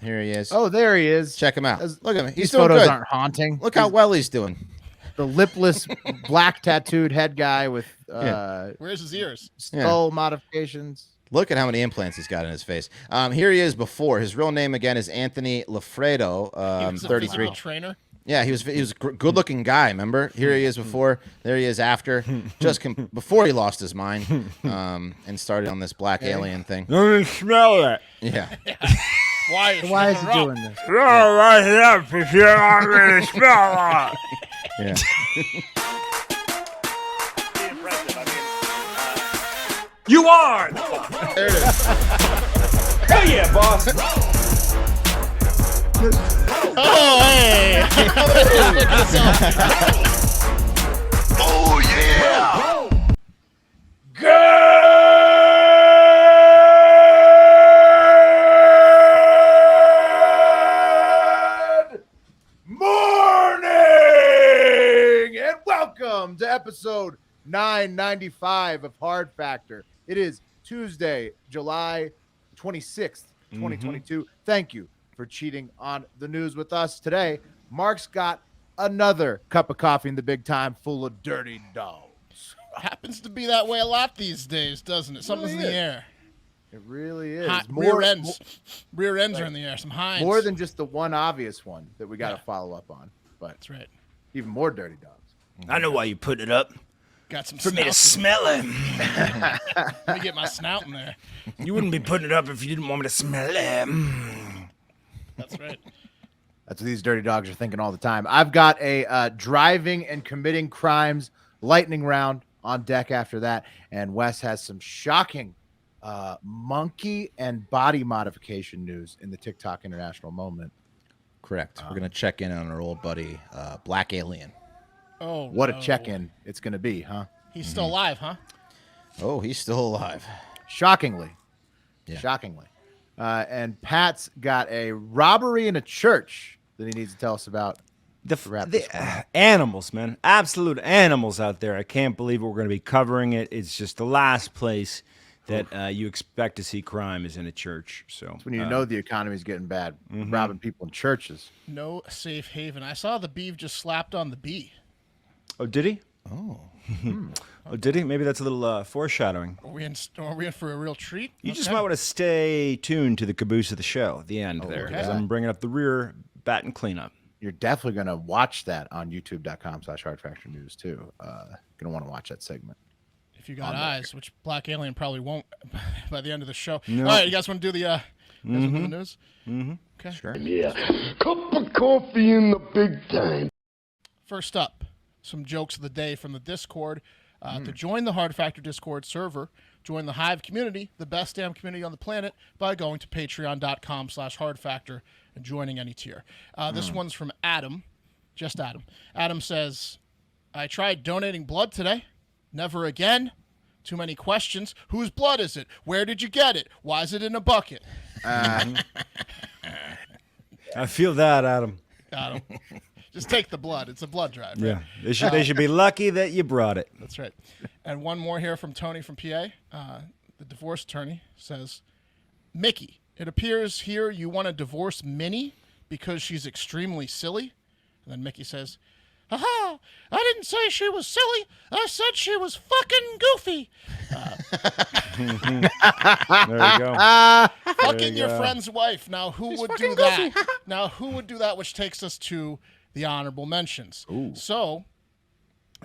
Here he is. Oh, there he is. Check him out. Look at him. He's These doing photos good. aren't haunting. Look how well he's doing. The lipless, black tattooed head guy with where's his ears? Skull modifications. Look at how many implants he's got in his face. Here he is before. His real name again is Anthony Lafredo. He was a 33. physical trainer. Yeah, he was a good-looking guy. Remember? Here he is before. There he is after. Just before he lost his mind and started on this black alien thing. Let me smell it. Yeah. Why is he doing this? Light it up if you want me to smell it. Yeah. You are. There it is. Hell yeah, boss. Oh, hey! Oh yeah. Good morning and welcome to episode 995 of Hard Factor. It is Tuesday, July 26th, 2022. Thank you for cheating on the news with us today. Mark's got another cup of coffee in the big time full of dirty dogs. Happens to be that way a lot these days, doesn't it? Something's in the air. It really is. Rear ends are in the air. Some hinds. More than just the one obvious one that we got to follow up on. But that's right. Even more dirty dogs. I know why you put it up. Got some for me to smell it. Let me get my snout in there. You wouldn't be putting it up if you didn't want me to smell it. That's right. That's what these dirty dogs are thinking all the time. I've got a driving and committing crimes lightning round on deck after that. And Wes has some shocking monkey and body modification news in the TikTok International Moment. Correct. We're going to check in on our old buddy, Black Alien. Oh, what a check-in it's going to be, huh? He's still alive, huh? Oh, he's still alive. Shockingly. Yeah. Shockingly. And Pat's got a robbery in a church that he needs to tell us about. The animals, man. Absolute animals out there. I can't believe we're going to be covering it. It's just the last place that you expect to see crime is in a church. So that's when you know the economy's getting bad. Robbing people in churches. No safe haven. I saw the beef just slapped on the bee. Oh, did he? Oh. Oh, did he? Maybe that's a little foreshadowing. Are we in for a real treat? You just might want to stay tuned to the caboose of the show at the end there, because I'm bringing up the rear bat and cleanup. You're definitely going to watch that on youtube.com/hardfactornews too. Going to want to watch that segment. If you got eyes, which Black Alien probably won't by the end of the show. No. All right, you guys want to do the news? Okay. Sure. Yeah. Cup of coffee in the big time. First up, some jokes of the day from the Discord. To join the Hard Factor Discord server, join the Hive community, the best damn community on the planet, by going to patreon.com/hardfactor and joining any tier. This one's from Adam, just Adam. Adam says, I tried donating blood today. Never again. Too many questions. Whose blood is it? Where did you get it? Why is it in a bucket? I feel that, Adam. Adam. Just take the blood. It's a blood drive. Right? Yeah, they should be lucky that you brought it. That's right. And one more here from Tony from PA. The divorce attorney says, Mickey, it appears here you want to divorce Minnie because she's extremely silly. And then Mickey says, aha, I didn't say she was silly. I said she was fucking goofy. There you go. Fucking your friend's wife. Now, who would do that? Now, who would do that? Which takes us to the honorable mentions. Ooh. So,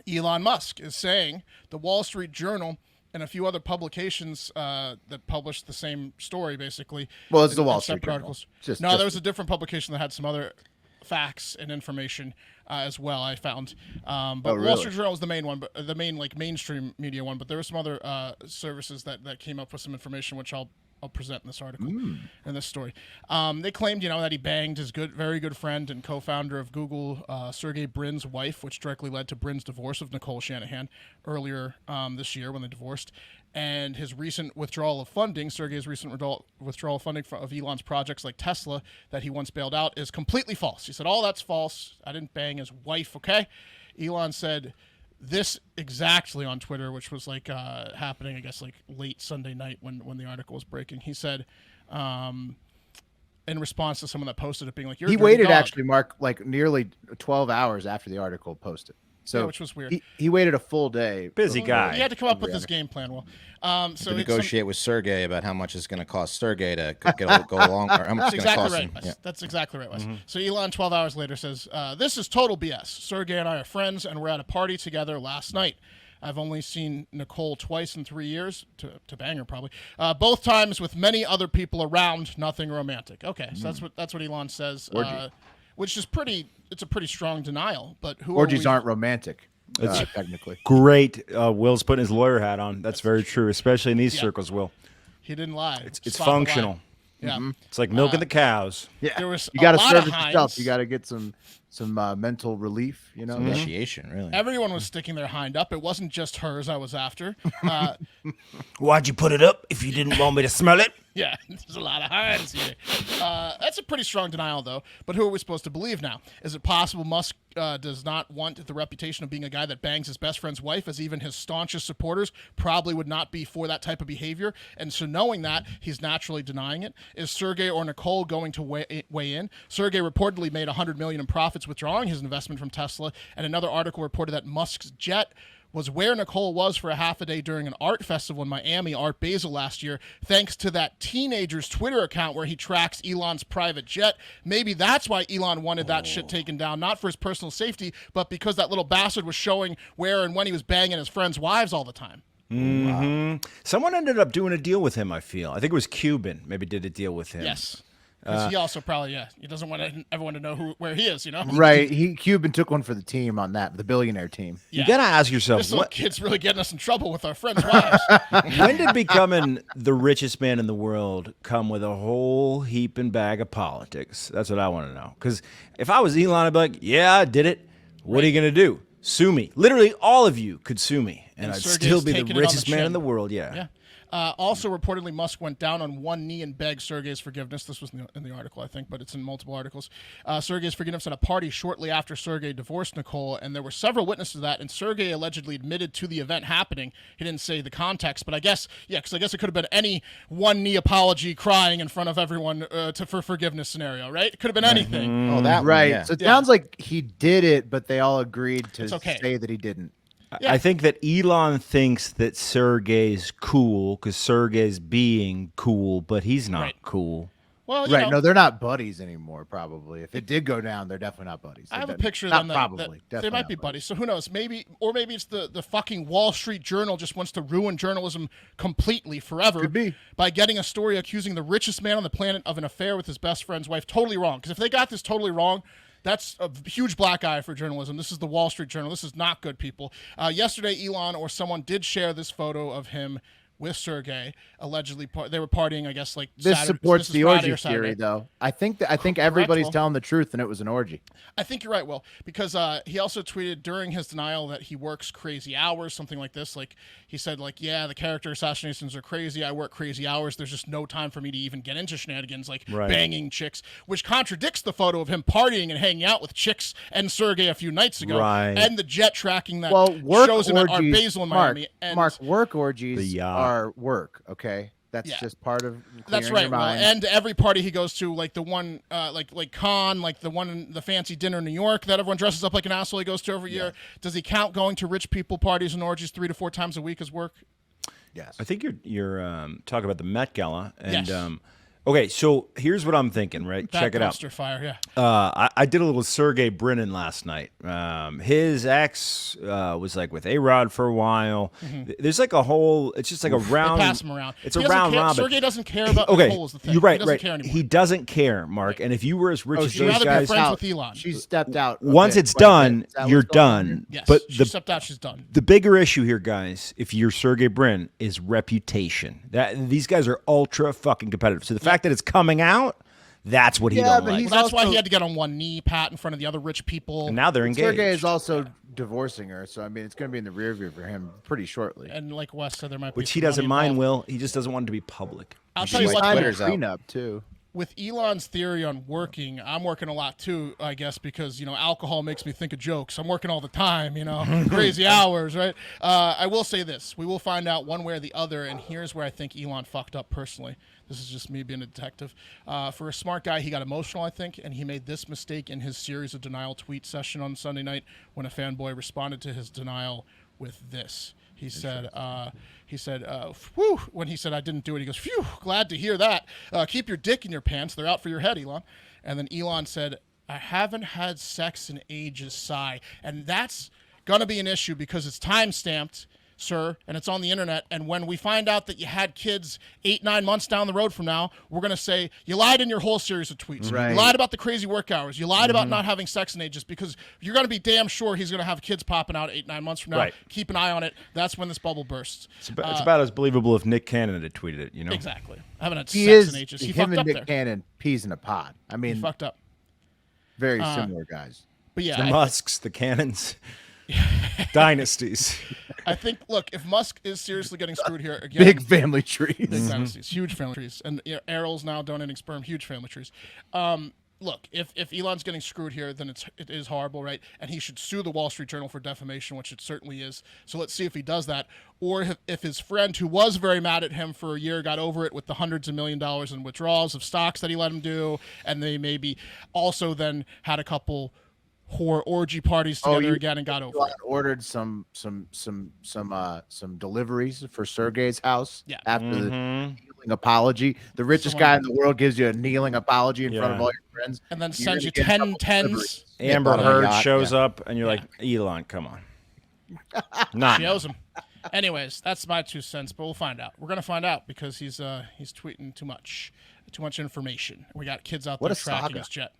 Elon Musk is saying the Wall Street Journal and a few other publications that published the same story, basically. Well, it's the Wall Street Journal. Articles. There was a different publication that had some other facts and information as well, I found. But really? Wall Street Journal was the main one, but the main mainstream media one. But there were some other services that came up with some information, which I'll present in this article, in this story. They claimed, that he banged his very good friend and co-founder of Google, Sergey Brin's wife, which directly led to Brin's divorce of Nicole Shanahan earlier this year when they divorced. And his recent withdrawal of funding, Sergey's recent withdrawal of funding of Elon's projects like Tesla that he once bailed out, is completely false. He said, that's false. I didn't bang his wife, okay? Elon said this exactly on Twitter, which was happening, I guess, late Sunday night when the article was breaking. He said, in response to someone that posted it, being like, "You're He a dirty waited dog." actually, Mark, like nearly 12 hours after the article posted. So Yeah, which was weird. He waited a full day. Busy guy. He had to come up with this game plan. Well, so To it's negotiate with Sergey about how much it's going to cost Sergey to go along, or how much That's it's going to exactly cost right, him. Wes. Yeah. That's exactly right, Wes. So Elon, 12 hours later, says, "This is total BS. Sergey and I are friends, and we're at a party together last night. I've only seen Nicole twice in 3 years, to bang her probably. Both times with many other people around, nothing romantic." Okay, so that's what Elon says, which is it's a pretty strong denial. But who Orgies are we? aren't romantic, technically. Great. Will's putting his lawyer hat on. That's very true, especially in these circles, Will. He didn't lie. It's Spot the lie. functional. Yeah. It's like milking the cows. Yeah, There was you a got to lot serve of it yourself. Heinz. You got to get some mental relief. You know, Initiation, really. Everyone was sticking their hind up. It wasn't just hers I was after. Why'd you put it up if you didn't want me to smell it? Yeah, there's a lot of Heinz here. That's a pretty strong denial, though. But who are we supposed to believe now? Is it possible Musk does not want the reputation of being a guy that bangs his best friend's wife, as even his staunchest supporters probably would not be for that type of behavior? And so knowing that, he's naturally denying it. Is Sergey or Nicole going to weigh in? Sergey reportedly made $100 million in profits withdrawing his investment from Tesla, and another article reported that Musk's jet was where Nicole was for a half a day during an art festival in Miami, Art Basel, last year, thanks to that teenager's Twitter account where he tracks Elon's private jet. Maybe that's why Elon wanted that shit taken down, not for his personal safety, but because that little bastard was showing where and when he was banging his friends' wives all the time. Wow. Someone ended up doing a deal with him, I feel. I think it was Cuban. Maybe did a deal with him. Yes. Because he also probably, he doesn't want everyone to know where he is, right? Cuban took one for the team on that, the billionaire team. You got to ask yourself, This little kid's really getting us in trouble with our friends' wives. when did becoming the richest man in the world come with a whole heap and bag of politics? That's what I want to know. Because if I was Elon, I'd be like, yeah, I did it. What are you going to do? Sue me. Literally, all of you could sue me, and I'd Sergey's still be taking the it on richest the man chin. in the world. Yeah. Yeah. Also, reportedly, Musk went down on one knee and begged Sergey's forgiveness. This was in the article, I think, but it's in multiple articles. Sergey's forgiveness at a party shortly after Sergey divorced Nicole, and there were several witnesses to that, and Sergey allegedly admitted to the event happening. He didn't say the context, but I guess it could have been any one knee apology crying in front of everyone for forgiveness scenario, right? It could have been anything. Oh, that one, Right. yeah. So it sounds like he did it, but they all agreed to It's okay. say that he didn't. Yeah. I think that Elon thinks that Sergey's cool because Sergey's being cool, but he's not Right. cool. Well, you Right. know, No, they're not buddies anymore, probably. If it did go down, they're definitely not buddies. I have a They're picture of not them that probably. they Definitely might not be buddies. So who knows? Maybe it's the fucking Wall Street Journal just wants to ruin journalism completely forever. Could be. By getting a story accusing the richest man on the planet of an affair with his best friend's wife. Totally wrong. Because if they got this totally wrong, that's a huge black eye for journalism. This is the Wall Street Journal. This is not good, people. Yesterday, Elon or someone did share this photo of him with Sergey. Allegedly, they were partying, I guess, like This Saturday, supports this is the Friday orgy or Saturday. theory, though. I think everybody's Will. telling the truth, and it was an orgy. I think you're right, Will, because he also tweeted during his denial that he works crazy hours, something like this. Like he said, yeah, the character assassinations are crazy. I work crazy hours. There's just no time for me to even get into shenanigans like Right. banging chicks, which contradicts the photo of him partying and hanging out with chicks and Sergey a few nights ago, Right. and the jet tracking that Work shows him at Art orgies, Basel in Miami. And Mark, work orgies The yacht. are work. Okay, that's Yeah. just part of. That's clearing right. your Well, mind. and every party he goes to, like the one, like Con, like the one in the fancy dinner in New York that everyone dresses up like an asshole he goes to every year. Does he count going to rich people parties and orgies 3 to 4 times a week as work? yes, I think you're talking about the Met Gala, and Yes. okay. So here's what I'm thinking. Right, That check it out. dumpster fire, yeah. I did a little Sergey Brin last night. His ex was like with A-Rod for a while. There's like a whole. It's just like a round. They pass him around. It's He a doesn't round care. robin. Sergey doesn't care about Okay, Nicole is the thing. you're right. He doesn't Right. care anymore. He doesn't care, Mark. And if you were as rich as she'd those rather be guys, friends with Elon. She stepped out. once Okay, it's quite a bit. done, Is that you're what's going on done. Yes, But she the stepped out. She's done. the bigger issue here, guys, if you're Sergey Brin, is reputation. That these guys are ultra fucking competitive. So the fact that it's coming out, that's what he Yeah, don't but like. he's Well, that's why also- he had to get on one knee, pat in front of the other rich people. And now they're engaged. Sergey is also divorcing her, so I mean, it's going to be in the rear view for him pretty shortly. And like Wes said, there might be Which he some doesn't money mind, involved. Will. He just doesn't want it to be public. I'll She tell you just what, like though, Twitter's out. prenup too. with Elon's theory on working, I'm working a lot too, I guess, because, alcohol makes me think of jokes. I'm working all the time, crazy hours, right? I will say this. We will find out one way or the other, and here's where I think Elon fucked up personally. This is just me being a detective. For a smart guy, he got emotional, I think, and he made this mistake in his series of denial tweet session on Sunday night when a fanboy responded to his denial with this. He said, "Whew," when he said, "I didn't do it," he goes, "Phew, glad to hear that. Keep your dick in your pants. They're out for your head, Elon." And then Elon said, "I haven't had sex in ages, sigh." And that's going to be an issue because it's time-stamped, sir, and it's on the internet. And when we find out that you had kids 8-9 months down the road from now, we're going to say, you lied in your whole series of tweets. Right. You lied about the crazy work hours. You lied about not having sex in ages because you're going to be damn sure he's going to have kids popping out 8-9 months from now. Right. Keep an eye on it. That's when this bubble bursts. It's about as believable if Nick Cannon had tweeted it, you know? Exactly. I haven't had He sex is in ages. He him fucked and up Nick there. Cannon, peas in a pod. I He mean, fucked up. very similar guys. But yeah, The Musks, the Cannons, dynasties. I think, look, if Musk is seriously getting screwed here again, Big family trees. big dynasties, huge family trees, and Errol's now donating sperm, huge family trees. Look, if Elon's getting screwed here, then it is horrible, right? And he should sue the Wall Street Journal for defamation, which it certainly is. So let's see if he does that, or if his friend, who was very mad at him for a year, got over it with the hundreds of $millions in withdrawals of stocks that he let him do, and they maybe also then had a couple whore orgy parties together again and got over it. Ordered some deliveries for Sergey's house. Yeah. After the kneeling apology, the richest guy in the world gives you a kneeling apology in front of all your friends, And then You're sends gonna you get a 10 couple tens. deliveries. Amber bought on a Heard yacht, shows up, and you're like, Elon, come on. Not She owes him. Anyways, that's my 2 cents, but we'll find out. We're gonna find out because he's tweeting too much information. We got kids out What there a tracking saga. his jet.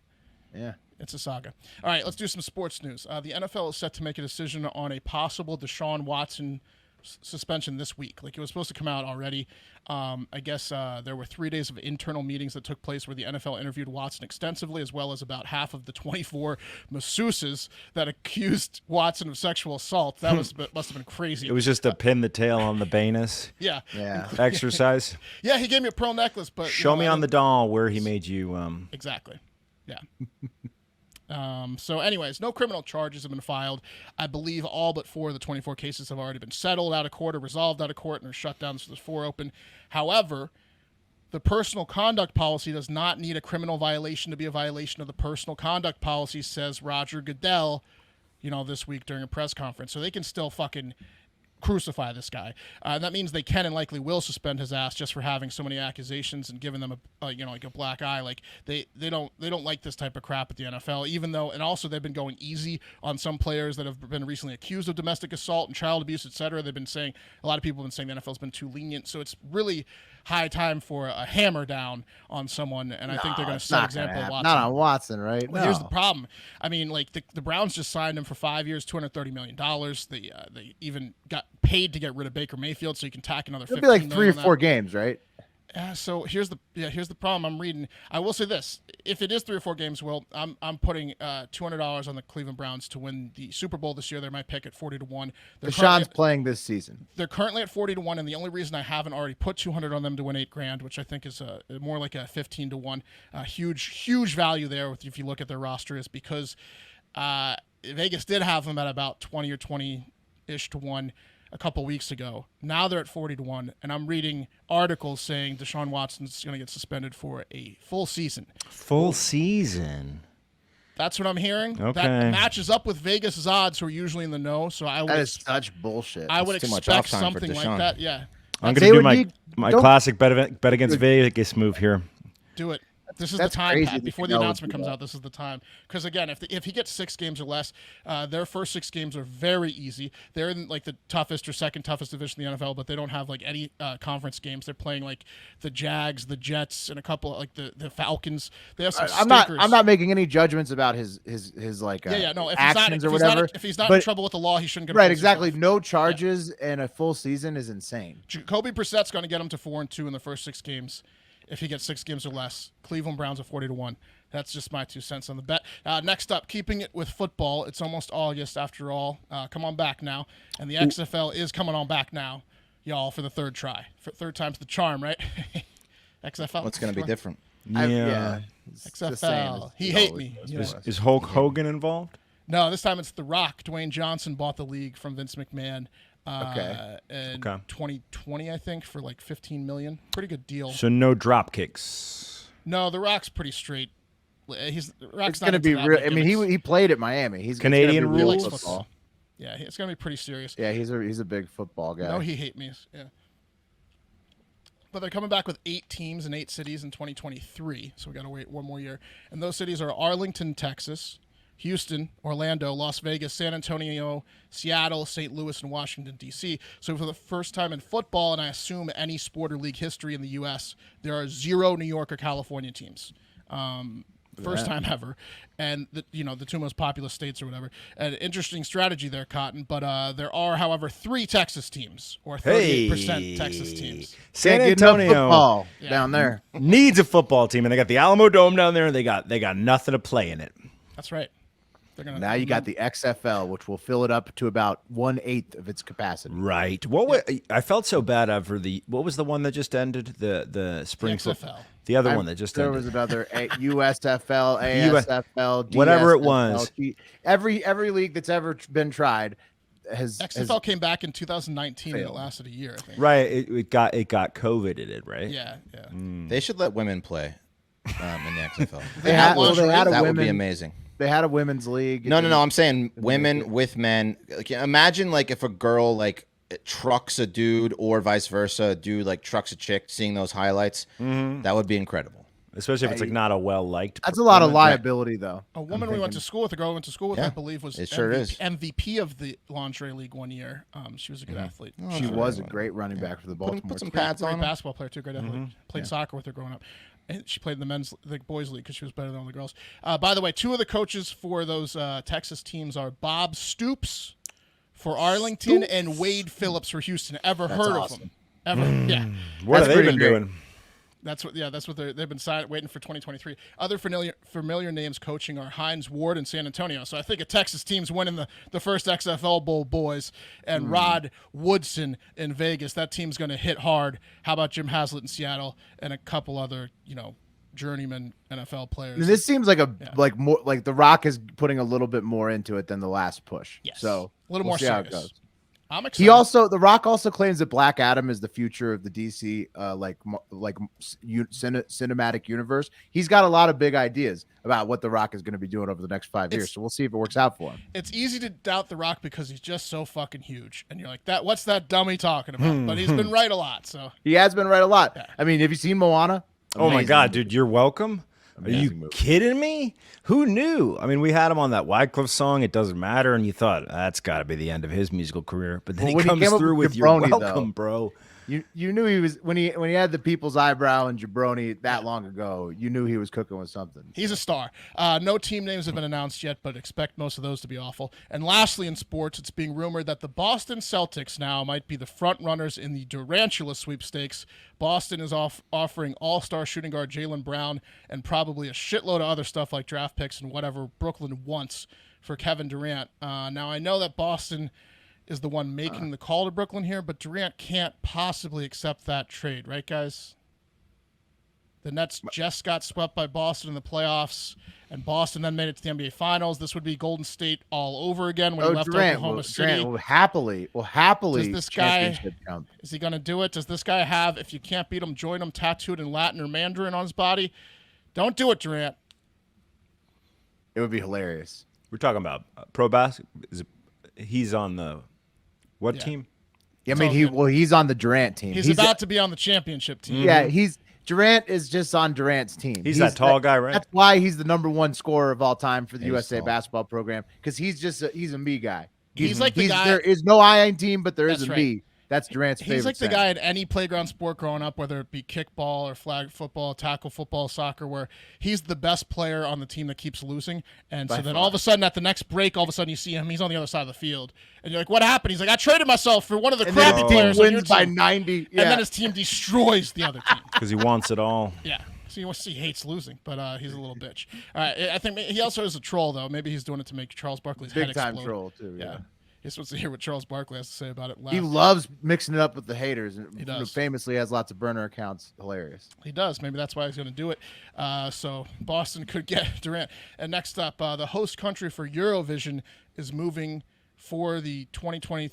Yeah. It's a saga. All right, let's do some sports news. The NFL is set to make a decision on a possible Deshaun Watson suspension this week. Like, it was supposed to come out already. I guess there were 3 days of internal meetings that took place where the NFL interviewed Watson extensively, as well as about half of the 24 masseuses that accused Watson of sexual assault. That must have been crazy. It was just a pin the tail on the banus Yeah. Yeah. exercise. Yeah, he gave me a pearl necklace, but Show me on the doll where he made you. Exactly. Yeah. So anyways, no criminal charges have been filed. I believe all but 4 of the 24 cases have already been settled out of court or resolved out of court and are shut down, so there's 4 open. However, the personal conduct policy does not need a criminal violation to be a violation of the personal conduct policy, says Roger Goodell, this week during a press conference. So they can still fucking crucify this guy. That means they can and likely will suspend his ass just for having so many accusations and giving them a black eye. Like they don't like this type of crap at the NFL, even though, and also they've been going easy on some players that have been recently accused of domestic assault and child abuse, etc. They've been saying, a lot of people have been saying the NFL's been too lenient. So it's really high time for a hammer down on someone, and I think they're going to set an example of Watson. Not on Watson, right? Well, here's the problem. I mean, like the Browns just signed him for 5 years, $230 million. They even got paid to get rid of Baker Mayfield, so you can tack another. It'll be like 3 or 4 games, right? So here's the problem I'm reading. I will say this: if it is 3 or 4 games, I'm putting $200 on the Cleveland Browns to win the Super Bowl this year. They're my pick at 40-1. Deshaun's playing this season. They're currently at 40-1, and the only reason I haven't already put 200 on them to win $8,000, which I think is more like a 15-1, huge value there. If you look at their roster, is because Vegas did have them at about 20 or 20-ish to 1 a couple weeks ago. Now they're at 40-1, and I'm reading articles saying Deshaun Watson's going to get suspended for a full season. Full season. That's what I'm hearing. Okay. That matches up with Vegas' odds, who are usually in the know. So That is such bullshit. I would It's too much expect off time for something like Deshaun. that. Yeah, I'm They going to would do need- my don't- classic bet against Vegas move here. do it. This is That's the time, crazy Pat. that Before you the know announcement do comes that. out, this is the time. Because again, if he gets 6 games or less, their first 6 games are very easy. They're in like the toughest or second toughest division in the NFL, but they don't have like any conference games. They're playing like the Jags, the Jets, and a couple like the Falcons. They have some stinkers. I'm not making any judgments about his like No, if actions he's not, or whatever. if he's not but- in trouble with the law, he shouldn't get a Right, full exactly. season. No charges and a full season is insane. Jacoby Brissett's going to get him to 4-2 in the first 6 games. If he gets 6 games or less, Cleveland Browns are 40-1. That's just my 2 cents on the bet. Next up, keeping it with football. It's almost August after all. Come on back now. And the XFL is coming on back now, y'all, for the 3rd try. For 3rd time's the charm, right? XFL. What's going to be different? Yeah. It's the same XFL. as He it hate always me. was. You know. Is Hulk Hogan involved? No, this time it's The Rock. Dwayne Johnson bought the league from Vince McMahon. In 2020, I think, for like $15 million. Pretty good deal. So no drop kicks. No, The Rock's pretty straight. It's going to be real. I mean, he played at Miami. He's Canadian rules. He likes football. Yeah, it's going to be pretty serious. Yeah, he's a big football guy. No, he hate me. Yeah. But they're coming back with 8 teams in 8 cities in 2023, so we got to wait one more year. And those cities are Arlington, Texas, Houston, Orlando, Las Vegas, San Antonio, Seattle, St. Louis, and Washington, D.C. So for the first time in football, and I assume any sport or league history in the U.S., there are 0 New York or California teams. First time ever. And, the 2 most populous states or whatever. An interesting strategy there, Cotton. But there are, however, 3 Texas teams, or 38% Texas teams. San Can't get enough Antonio football down there. needs a football team, and they got the Alamo Dome down there, and they got nothing to play in it. That's right. Now you got the XFL, which will fill it up to about 1/8 of its capacity. Right. I felt so bad over what was the one that just ended? The spring XFL. The other one that just there ended. was another USFL, ASFL, DSFL, whatever it was. Every league that's ever been tried has XFL came back in 2019 and it lasted a year, I think. Right. It got COVID-ed, right? Yeah. They should let women play in the XFL. that would be amazing. They had a women's league. No. I'm saying women with men. Like, imagine like if a girl like trucks a dude or vice versa, a dude like trucks a chick. Seeing those highlights, that would be incredible. Especially if it's like not a well-liked. That's a lot of liability, though. A woman we went to school with, a girl we went to school with, I believe, was MVP of the lingerie league one year. She was a good athlete. She was a great running back for the Baltimore. Put some pads on. Great basketball player too. Great athlete. Played soccer with her growing up. And she played in the boys league because she was better than all the girls. By the way, 2 of the coaches for those Texas teams are Bob Stoops for Arlington and Wade Phillips for Houston. Ever heard of them? Ever? Yeah. What have they been doing? That's what they've been waiting for 2023. Other familiar names coaching are Hines Ward in San Antonio. So I think a Texas team's winning the first XFL Bowl, boys, and Rod Woodson in Vegas. That team's going to hit hard. How about Jim Haslett in Seattle and a couple other journeyman NFL players? And this seems like more like The Rock is putting a little bit more into it than the last push. Yes. So a little more serious. I'm excited. The Rock also claims that Black Adam is the future of the DC cinematic universe. He's got a lot of big ideas about what The Rock is going to be doing over the next 5 years. So we'll see if it works out for him. It's easy to doubt The Rock because he's just so fucking huge, and you're like, what's that dummy talking about? But he's been right a lot. So he has been right a lot. Yeah. I mean, have you seen Moana? Oh my God, movie. dude, you're welcome. Are you kidding me? Who knew? I mean, we had him on that Wycliffe song, It Doesn't Matter, and you thought, that's got to be the end of his musical career. But then he comes through with You're welcome, bro. You knew he was when he had the people's eyebrow and jabroni that long ago. You knew he was cooking with something. He's a star. No team names have been announced yet, but expect most of those to be awful. And lastly, in sports, it's being rumored that the Boston Celtics now might be the front runners in the Durantula sweepstakes. Boston is offering all-star shooting guard Jaylen Brown and probably a shitload of other stuff like draft picks and whatever Brooklyn wants for Kevin Durant. Now I know that Boston is the one making the call to Brooklyn here, but Durant can't possibly accept that trade, right, guys? The Nets just got swept by Boston in the playoffs, and Boston then made it to the NBA Finals. This would be Golden State all over again when he left Oklahoma City. Durant will happily. Does this guy, is he going to do it? Does this guy have, if you can't beat him, join him tattooed in Latin or Mandarin on his body? Don't do it, Durant. It would be hilarious. We're talking about pro basketball. He's on the what team? Yeah, I mean, he's on the Durant team. He's about to be on the championship team. Yeah, Durant is just on Durant's team. He's that tall guy, right? That's why he's the #1 scorer of all time for the USA basketball program, because he's a me guy. He's like the guy. There is no I team, but there is a right. me. That's Durant's favorite. He's like the guy in any playground sport growing up, whether it be kickball or flag football, tackle football, soccer, where he's the best player on the team that keeps losing. And so then all of a sudden, at the next break, all of a sudden you see him. He's on the other side of the field. And you're like, what happened? He's like, I traded myself for one of the crappy players on your team. Wins by team. 90. Yeah. And then his team destroys the other team. Because he wants it all. Yeah. So he hates losing, but he's a little bitch. All right. I think he also is a troll, though. Maybe he's doing it to make Charles Barkley's head explode. Big-time troll, too. Yeah. You're supposed to hear what Charles Barkley has to say about it. He loves mixing it up with the haters. He does. Famously has lots of burner accounts. Hilarious. He does. Maybe that's why he's going to do it. So Boston could get Durant. And next up, the host country for Eurovision is moving for the 2023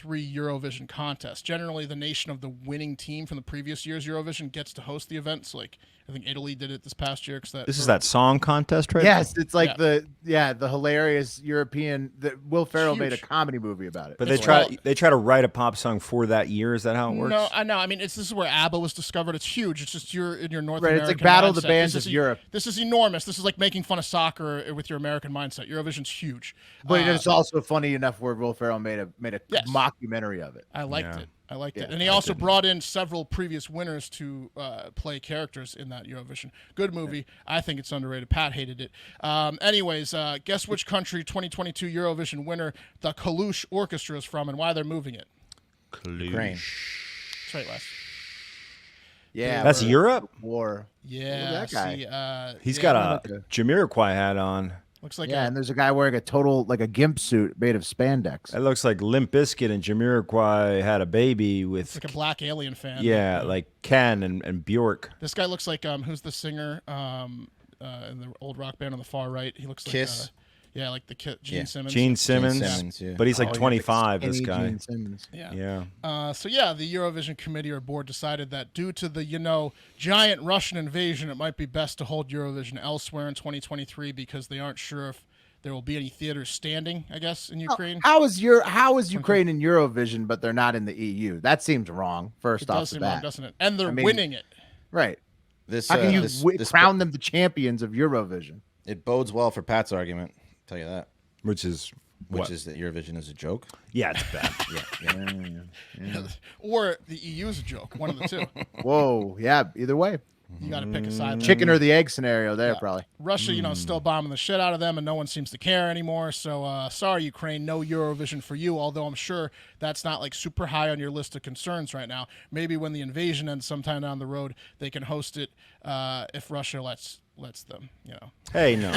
Eurovision contest. Generally, the nation of the winning team from the previous year's Eurovision gets to host the event. So, like, I think Italy did it this past year. This is that song contest, right? Yes, it's like the hilarious European that Will Ferrell made a huge. comedy movie about it. But they try to write a pop song for that year. Is that how it works? No, I know. I mean, this is where ABBA was discovered. It's huge. It's just you're in your North Right, American it's like Battle of the mindset. Bands of Europe. This is enormous. This is like making fun of soccer with your American mindset. Eurovision's huge. But it's also funny enough where Will Ferrell made a Yes. mockumentary of it. I liked it. I liked Yeah, it. And he also brought in several previous winners to play characters in that Eurovision. Good movie. I think it's underrated. Pat hated it. Anyways, guess which country 2022 Eurovision winner the Kalush Orchestra is from and why they're moving it? Ukraine. That's right, Les. Yeah, That's we're- Europe? War. Yeah. that guy. See, He's yeah, got a Jamiroquai hat on. looks like Yeah, and there's a guy wearing a gimp suit made of spandex. It looks like Limp Bizkit and Jamiroquai had a baby with, like a black alien fan. yeah, like Ken and Bjork. This guy looks like who's the singer in the old rock band on the far right? He looks like Kiss. Yeah, like the Gene Yeah. Simmons. Gene Simmons, Simmons, yeah. but he's like Oh, yeah, 25. This skinny guy. Gene Simmons. Yeah. Yeah. So yeah, the Eurovision committee or board decided that due to the giant Russian invasion, it might be best to hold Eurovision elsewhere in 2023 because they aren't sure if there will be any theaters standing. I guess in Ukraine. How is Ukraine in Eurovision, but they're not in the EU? That seems wrong. First It off does the seem wrong, bat, doesn't it? And they're I mean- winning it. right? This How can you this crown them the champions of Eurovision? it bodes well for Pat's argument. I'll tell you that. Which is what? Is that Eurovision is a joke. Yeah, it's bad. Or the EU is a joke. One of the two. Whoa, yeah. Either way, You got to pick a side. there. chicken or the egg scenario there, probably. Russia, still bombing the shit out of them, and no one seems to care anymore. So, sorry, Ukraine, no Eurovision for you. Although I'm sure that's not like super high on your list of concerns right now. Maybe when the invasion ends sometime down the road, they can host it if Russia lets them. Hey, no.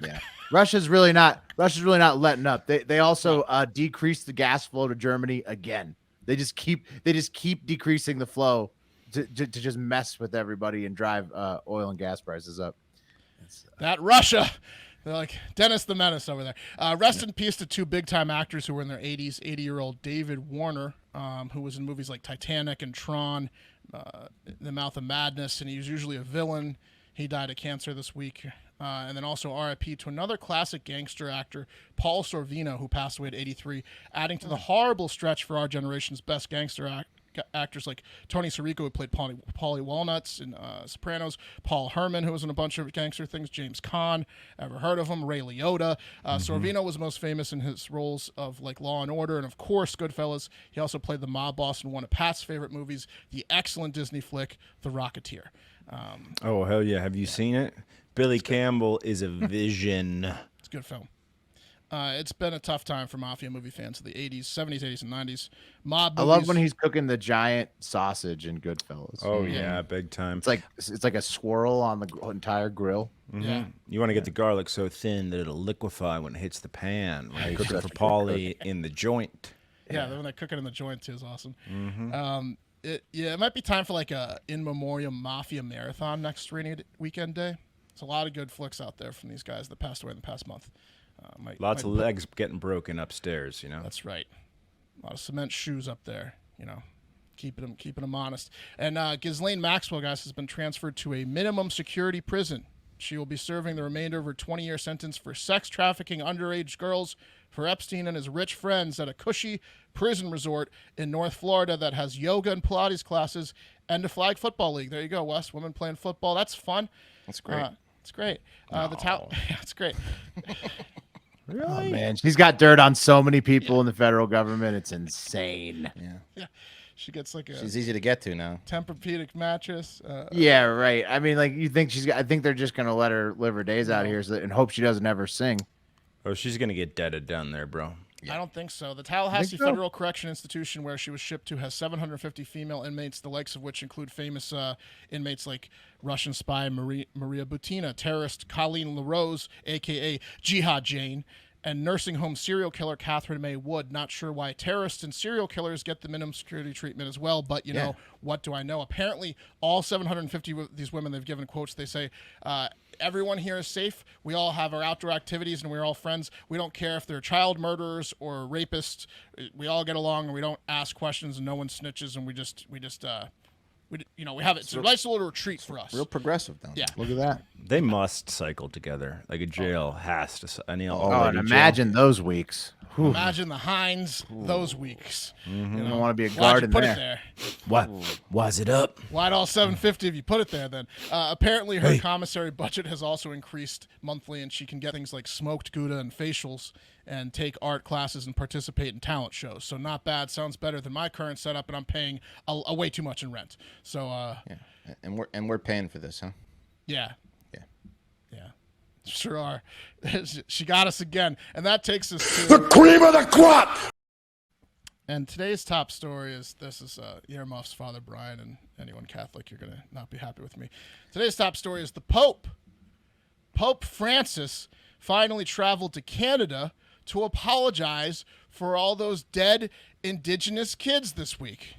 Yeah, Russia's really not letting up. They also decreased the gas flow to Germany again. They just keep decreasing the flow to just mess with everybody and drive oil and gas prices up. That Russia. They're like Dennis the Menace over there. Rest in peace to two big-time actors who were in their 80s. 80-year-old David Warner, who was in movies like Titanic and Tron, The Mouth of Madness, and he was usually a villain. He died of cancer this week. And then also RIP to another classic gangster actor, Paul Sorvino, who passed away at 83, adding to the horrible stretch for our generation's best gangster actors like Tony Sirico, who played Paulie Walnuts in Sopranos, Paul Herman, who was in a bunch of gangster things, James Caan, ever heard of him, Ray Liotta. Sorvino was most famous in his roles of like Law and Order and of course Goodfellas. He also played the mob boss in one of Pat's favorite movies, the excellent Disney flick, The Rocketeer. Oh, hell yeah. Have you seen it? Billy Campbell is a vision. It's a good film. It's been a tough time for mafia movie fans of the 80s, 70s, 80s, and 90s. Mob I movies, love when he's cooking the giant sausage in Goodfellas. Oh, yeah, big time. It's like a swirl on the entire grill. Yeah. You want to get the garlic so thin that it'll liquefy when it hits the pan. When you're cooking for Paulie in the joint. Yeah, when they cook it in the joint too is awesome. It might be time for like a in memoriam mafia marathon next rainy weekend day. There's a lot of good flicks out there from these guys that passed away in the past month. Lots of legs getting broken upstairs, That's right. A lot of cement shoes up there, keeping them honest. And Ghislaine Maxwell, guys, has been transferred to a minimum security prison. She will be serving the remainder of her 20-year sentence for sex trafficking underage girls for Epstein and his rich friends at a cushy prison resort in North Florida that has yoga and Pilates classes and a flag football league. There you go, Wes. Women playing football. That's fun. That's great. It's great. Yeah, it's great. Really? Oh man, she's got dirt on so many people in the federal government. It's insane. Yeah. She gets like She's easy to get to now. Tempur-Pedic mattress. Yeah, right. I mean, like you think I think they're just gonna let her live her days out here and hope she doesn't ever sing. Oh, she's going to get deaded down there, bro. I don't think so. The Tallahassee Federal Correction Institution, where she was shipped to, has 750 female inmates, the likes of which include famous inmates like Russian spy Maria Butina, terrorist Colleen LaRose, a.k.a. Jihad Jane, And nursing home serial killer Catherine May Wood. Not sure why terrorists and serial killers get the minimum security treatment as well, but you know, what do I know? Apparently, all 750 of these women, they've given quotes. They say, everyone here is safe. We all have our outdoor activities, and we're all friends. We don't care if they're child murderers or rapists. We all get along, and we don't ask questions, and no one snitches, and we have it. It's a nice little retreat for us. Real progressive down there. Yeah. Look at that. They must cycle together. Like a jail has to. And And imagine those weeks. Whew. Imagine the Hines those weeks. You don't want to be a Why'd guard you in put there. it there? Why's it up? Why'd all 750 if you put it there then? Apparently her commissary budget has also increased monthly, and she can get things like smoked Gouda and facials and take art classes and participate in talent shows. So not bad. Sounds better than my current setup, and I'm paying a way too much in rent. So And we're paying for this, huh? yeah. Yeah. Yeah. Sure are. She got us again. And that takes us to The cream of the crop! And today's top story is Earmuff's Father Brian, and anyone Catholic, you're going to not be happy with me. Today's top story is the Pope. Pope Francis finally traveled to Canada to apologize for all those dead Indigenous kids this week.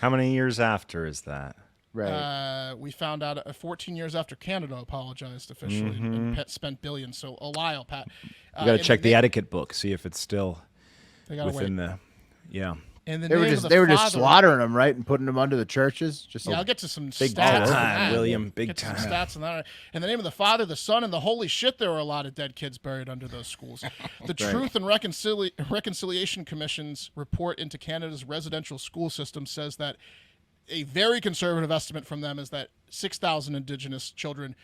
How many years after is that? Right. We found out 14 years after Canada apologized officially and spent billions. So a while, Pat. You got to check the etiquette book, see if it's still They gotta within wait. the. Yeah. In the They were name just of the just Father- slaughtering them, right, and putting them under the churches. Just Yeah, I'll get to some Big stats. on time, that. William, big Get to some time. stats on that. In the name of the Father, the Son, and the Holy shit, there were a lot of dead kids buried under those schools. The Truth and Reconciliation Commission's report into Canada's residential school system says that a very conservative estimate from them is that 6,000 Indigenous children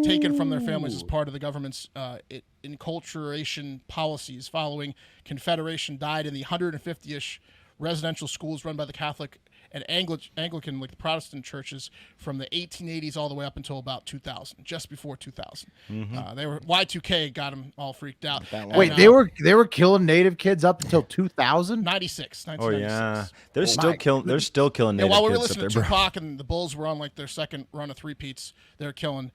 taken from their families as part of the government's enculturation policies following Confederation died in the 150-ish residential schools run by the Catholic and Anglican, like the Protestant churches, from the 1880s all the way up until about 2000, just before 2000. They were Y2K got them all freaked out. Wait, they were killing native kids up until 2000? 96. Oh yeah, 1996. they're still killing. They're still killing Yeah, native while we were kids up listening there, to bro. Tupac and the Bulls were on like their second run of three-peats, they're killing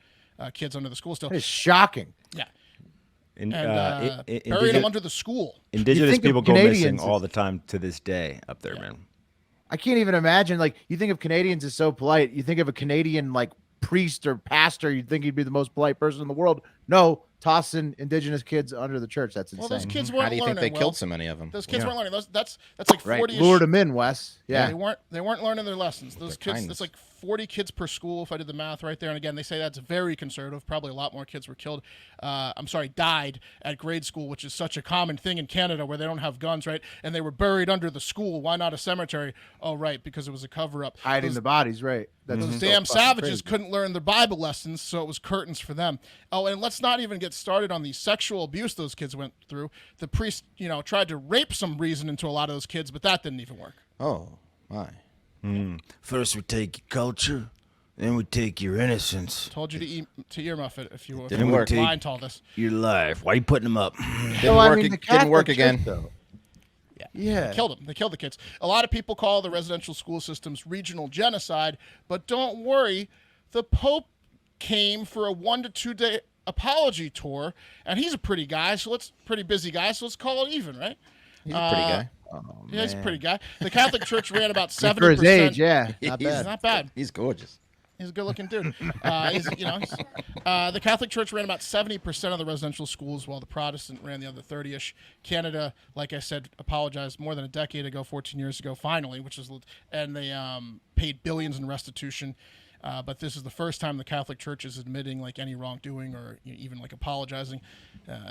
kids under the school still. That is shocking. Yeah. And, And buried them under the school. Indigenous think of people go missing Canadians all as- the time to this day up there, man. I can't even imagine. Like, you think of Canadians as so polite. You think of a Canadian like priest or pastor. You'd think he'd be the most polite person in the world. No, tossing Indigenous kids under the church. That's Well, insane. those kids weren't How do you think learning they well. killed so many of them? Those kids weren't learning. That's like Right, 40. lured them in, Wes. Yeah, They weren't learning their lessons. Those Their kids. kindness. That's like 40 kids per school if I did the math right there. And again, they say that's very conservative. Probably a lot more kids were killed. Died at grade school, which is such a common thing in Canada where they don't have guns, right? And they were buried under the school. Why not a cemetery? Oh, right, because it was a cover-up. hiding the bodies. Right. That's Those so damn fucking savages crazy. couldn't learn their Bible lessons, so it was curtains for them. Oh, and let's not even get started on the sexual abuse those kids went through. The priest, tried to rape some reason into a lot of those kids, but that didn't even work. Oh my! First we take your culture, then we take your innocence, Told you to earmuff it if you were Didn't work. blind to all this. your life. Why are you putting them up? Didn't work. Didn't work again. Yeah. They killed them. They killed the kids. A lot of people call the residential school systems regional genocide, but don't worry. The Pope came for a 1 to 2 day apology tour, and he's a pretty busy guy, so let's call it even, right? He's a pretty guy. Yeah, he's a pretty guy. The Catholic Church ran about 70%. For his age, yeah, not He's bad. Not bad. He's gorgeous. He's a good-looking dude. The Catholic Church ran about 70% of the residential schools, while the Protestant ran the other 30-ish. Canada, like I said, apologized more than a decade ago, 14 years ago, finally, and they paid billions in restitution. But this is the first time the Catholic Church is admitting like any wrongdoing or even like apologizing.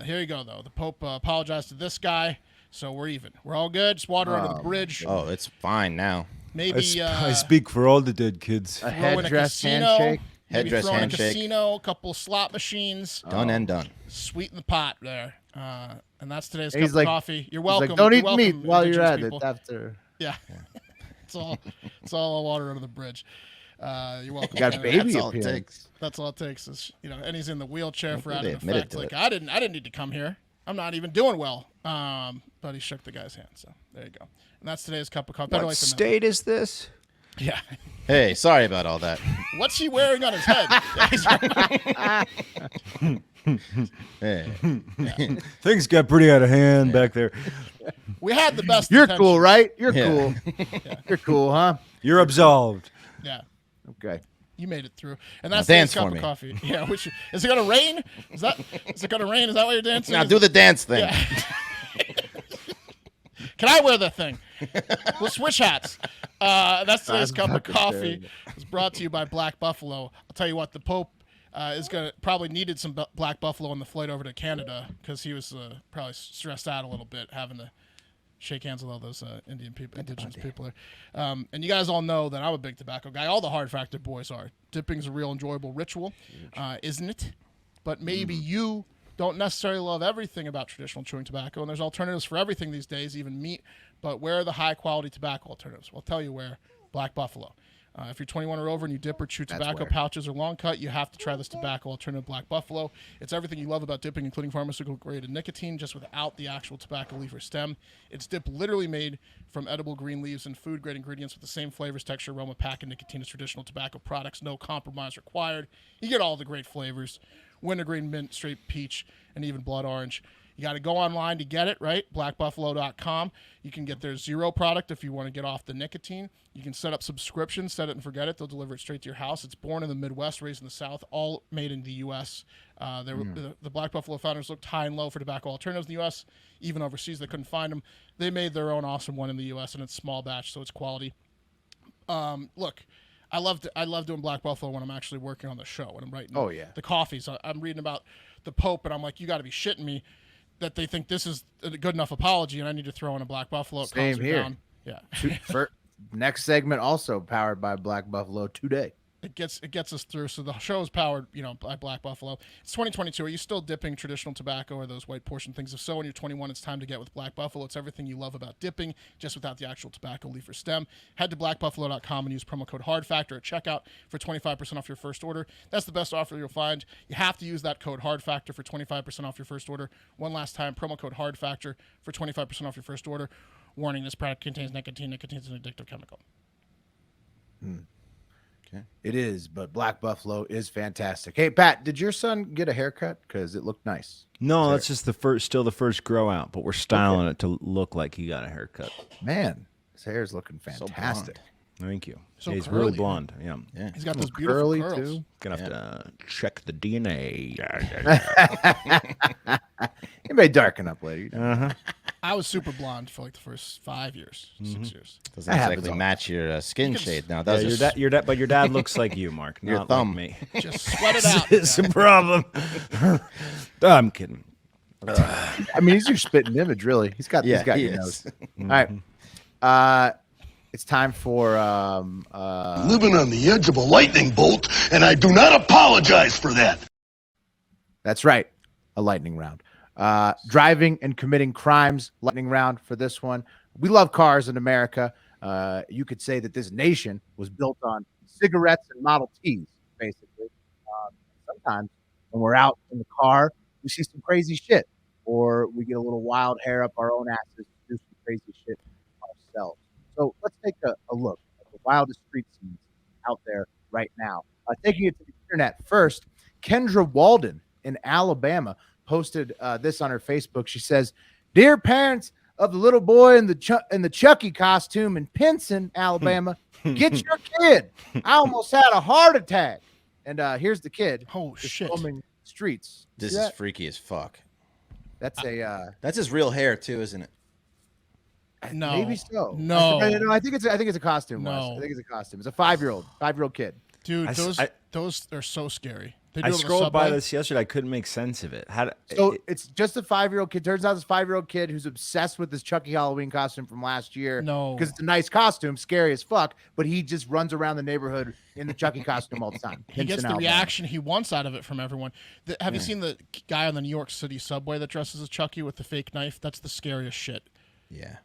Here you go, though. The Pope apologized to this guy, so we're even. We're all good. Just water under the bridge. Oh, it's fine now. Maybe I speak for all the dead kids. A throw in a headdress casino. handshake. Maybe Headdress throw in a handshake. casino, a couple slot machines. Done and done. Sweeten the pot there. And that's today's He's cup of like- coffee. You're He's welcome. like, don't You're eat welcome, meat while you're Indigenous at people. it after. Yeah. it's all water under the bridge. You're welcome. Got Canada. baby That's all it appearance. takes. That's all it takes is, and he's in the wheelchair for Well, out they of admitted effect. to Like, it. I didn't need to come here. I'm not even doing well. But he shook the guy's hand. So there you go. And that's today's cup of coffee. Better What late than state is this? never. Yeah. Hey, sorry about all that. What's he wearing on his head? Hey, Things got pretty out of hand back there. We had the best. You're intentions. cool, right? You're Yeah. cool. You're cool, huh? You're absolved. Yeah. Okay. You made it through, and that's dance today's cup for of me. coffee. Yeah, which is it gonna rain? Is it gonna rain? Is that why you're dancing? Now Is do it- the dance thing. Yeah. Can I wear the thing? We'll switch hats. That's today's cup of coffee. It's brought to you by Black Buffalo. I'll tell you what, the Pope is gonna probably needed some Black Buffalo on the flight over to Canada because he was probably stressed out a little bit having to shake hands with all those indigenous people there. And you guys all know that I'm a big tobacco guy. All the Hard Factor boys are. Dipping's a real enjoyable ritual, isn't it? But maybe you don't necessarily love everything about traditional chewing tobacco, and there's alternatives for everything these days, even meat. But where are the high-quality tobacco alternatives? Well, I'll tell you where. Black Buffalo. If you're 21 or over and you dip or chew tobacco pouches or long cut, you have to try this tobacco alternative, Black Buffalo. It's everything you love about dipping, including pharmaceutical-grade nicotine, just without the actual tobacco leaf or stem. It's dip literally made from edible green leaves and food-grade ingredients with the same flavors, texture, aroma, pack, and nicotine as traditional tobacco products. No compromise required. You get all the great flavors. Wintergreen, mint, straight peach, and even blood orange. You got to go online to get it, right? blackbuffalo.com. You can get their zero product if you want to get off the nicotine. You can set up subscriptions, set it and forget it. They'll deliver it straight to your house. It's born in the Midwest, raised in the South, all made in the U.S. The Black Buffalo founders looked high and low for tobacco alternatives in the U.S. Even overseas, they couldn't find them. They made their own awesome one in the U.S., and it's small batch, so it's quality. Look, I love doing Black Buffalo when I'm actually working on the show, when I'm writing the coffees. I'm reading about the Pope, and I'm like, you got to be shitting me that they think this is a good enough apology, and I need to throw in a Black Buffalo. It calms Same me here. down. Yeah. For next segment, also powered by Black Buffalo today. It gets us through. So the show is powered, by Black Buffalo. It's 2022. Are you still dipping traditional tobacco or those white portion things? If so, when you're 21, it's time to get with Black Buffalo. It's everything you love about dipping, just without the actual tobacco leaf or stem. Head to blackbuffalo.com and use promo code HARDFACTOR at checkout for 25% off your first order. That's the best offer you'll find. You have to use that code HARDFACTOR for 25% off your first order. One last time, promo code HARDFACTOR for 25% off your first order. Warning: this product contains nicotine. Nicotine is an addictive chemical. It is, but Black Buffalo is fantastic. Hey, Pat, did your son get a haircut? Because it looked nice. No, that's just still the first grow out, but we're styling it to look like he got a haircut. Man, his hair is looking fantastic. Thank you. So He's curly, really man. blonde. Yeah. He's got those beautiful Curly, curls. too. Gonna have to check the DNA. It may darken up later. I was super blonde for like the first 5 years, 6 years. Doesn't That happens exactly all match your skin You can- shade now, Yeah, does it? but your dad looks like you, Mark. Your not thumb. like me. Just sweat it out. It's a problem. I'm kidding. I mean, he's your spitting image, really. He's got he your is. nose. All right. It's time for Living on the edge of a lightning bolt, and I do not apologize for that. that's right, a lightning round. Driving and committing crimes, lightning round for this one. We love cars in America. You could say that this nation was built on cigarettes and Model Ts, basically. Sometimes when we're out in the car, we see some crazy shit, or we get a little wild hair up our own asses to do some crazy shit ourselves. So let's take a look at the wildest street scenes out there right now. Taking it to the internet first, Kendra Walden in Alabama posted this on her Facebook. She says, "Dear parents of the little boy in the Chucky costume in Pinson, Alabama, get your kid. I almost had a heart attack." And here's the kid. Oh, just shit. roaming streets. This See is that? freaky as fuck. That's a That's his real hair too, isn't it? No. maybe so. No. I think it's a costume. Wes. No. I think it's a costume. It's a 5-year-old kid. Dude, I- those are so scary. They do I it on the scrolled by subway. this yesterday. I couldn't make sense of it. So it's just a 5-year-old kid. Turns out this 5-year-old kid who's obsessed with this Chucky Halloween costume from last year. No. Because it's a nice costume, scary as fuck, but he just runs around the neighborhood in the Chucky costume all the time. He gets Pinson, the Alabama. reaction he wants out of it from everyone. Have you seen the guy on the New York City subway that dresses as Chucky with the fake knife? That's the scariest shit. Yeah.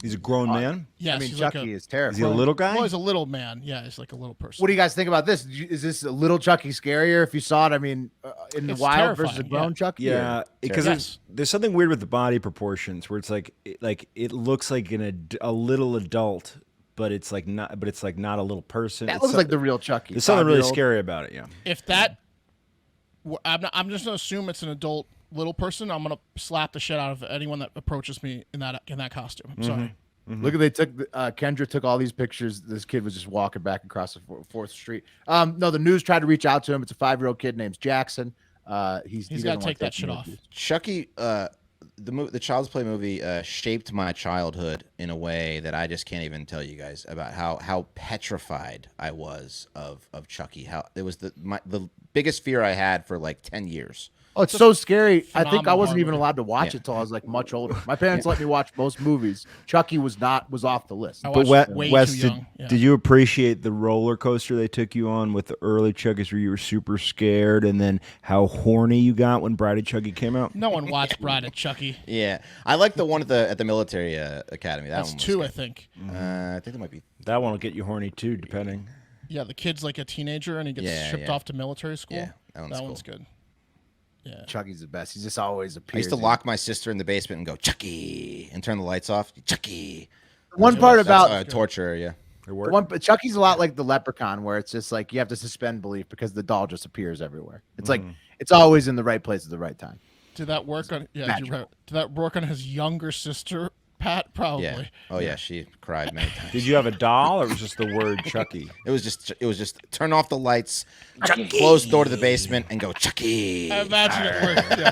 He's a grown man. Yes, I mean, he's Chucky like is Is terrifying. he a little guy? Well, he's a little man. Yeah, he's like a little person. What do you guys think about this? Is this a little Chucky scarier if you saw it? I mean, in the It's wild versus a terrifying, grown yeah. Chucky? Yeah, because Yes. there's something weird with the body proportions where it's like it looks like a little adult, but it's like not a little person. That It's looks some- like the real Chucky. There's something really 5-year-old. scary about it. Yeah. If that, I'm just gonna assume it's an adult little person, I'm gonna slap the shit out of anyone that approaches me in that costume. I'm sorry. Look at Kendra took all these pictures. This kid was just walking back across the 4th Street. No, the news tried to reach out to him. It's a 5-year-old kid named Jackson. He's got to take that shit off. Chucky, the Child's Play movie shaped my childhood in a way that I just can't even tell you guys about how petrified I was of Chucky. How it was the biggest fear I had for like 10 years. Oh, it's so scary. I think I phenomenal wasn't even horror allowed to watch it till I was like much older. My parents let me watch most movies. Chucky was off the list. I But watched way Wes, too young. Yeah. did you appreciate the roller coaster they took you on with the early Chuckies where you were super scared, and then how horny you got when Bride of Chucky came out? No one watched Bride of Chucky. Yeah, I like the one at the military academy. That's one was 2, good. I think. I think it might be. That one will get you horny too, depending. Yeah, the kid's like a teenager and he gets shipped off to military school. Yeah, that one's cool. good. Yeah. Chucky's the best. He just always appears. I used to lock my sister in the basement and go Chucky and turn the lights off. Chucky. One part about that's torture. Yeah. It worked. But Chucky's a lot like the Leprechaun, where it's just like you have to suspend belief because the doll just appears everywhere. It's like it's always in the right place at the right time. Did that work on? Yeah. magical. Did that work on his younger sister, Pat? Probably. Yeah. Oh yeah, she cried many times. Did you have a doll, or was it just the word Chucky? It was just turn off the lights, close the door to the basement, and go Chucky. I imagine it worked. Yeah.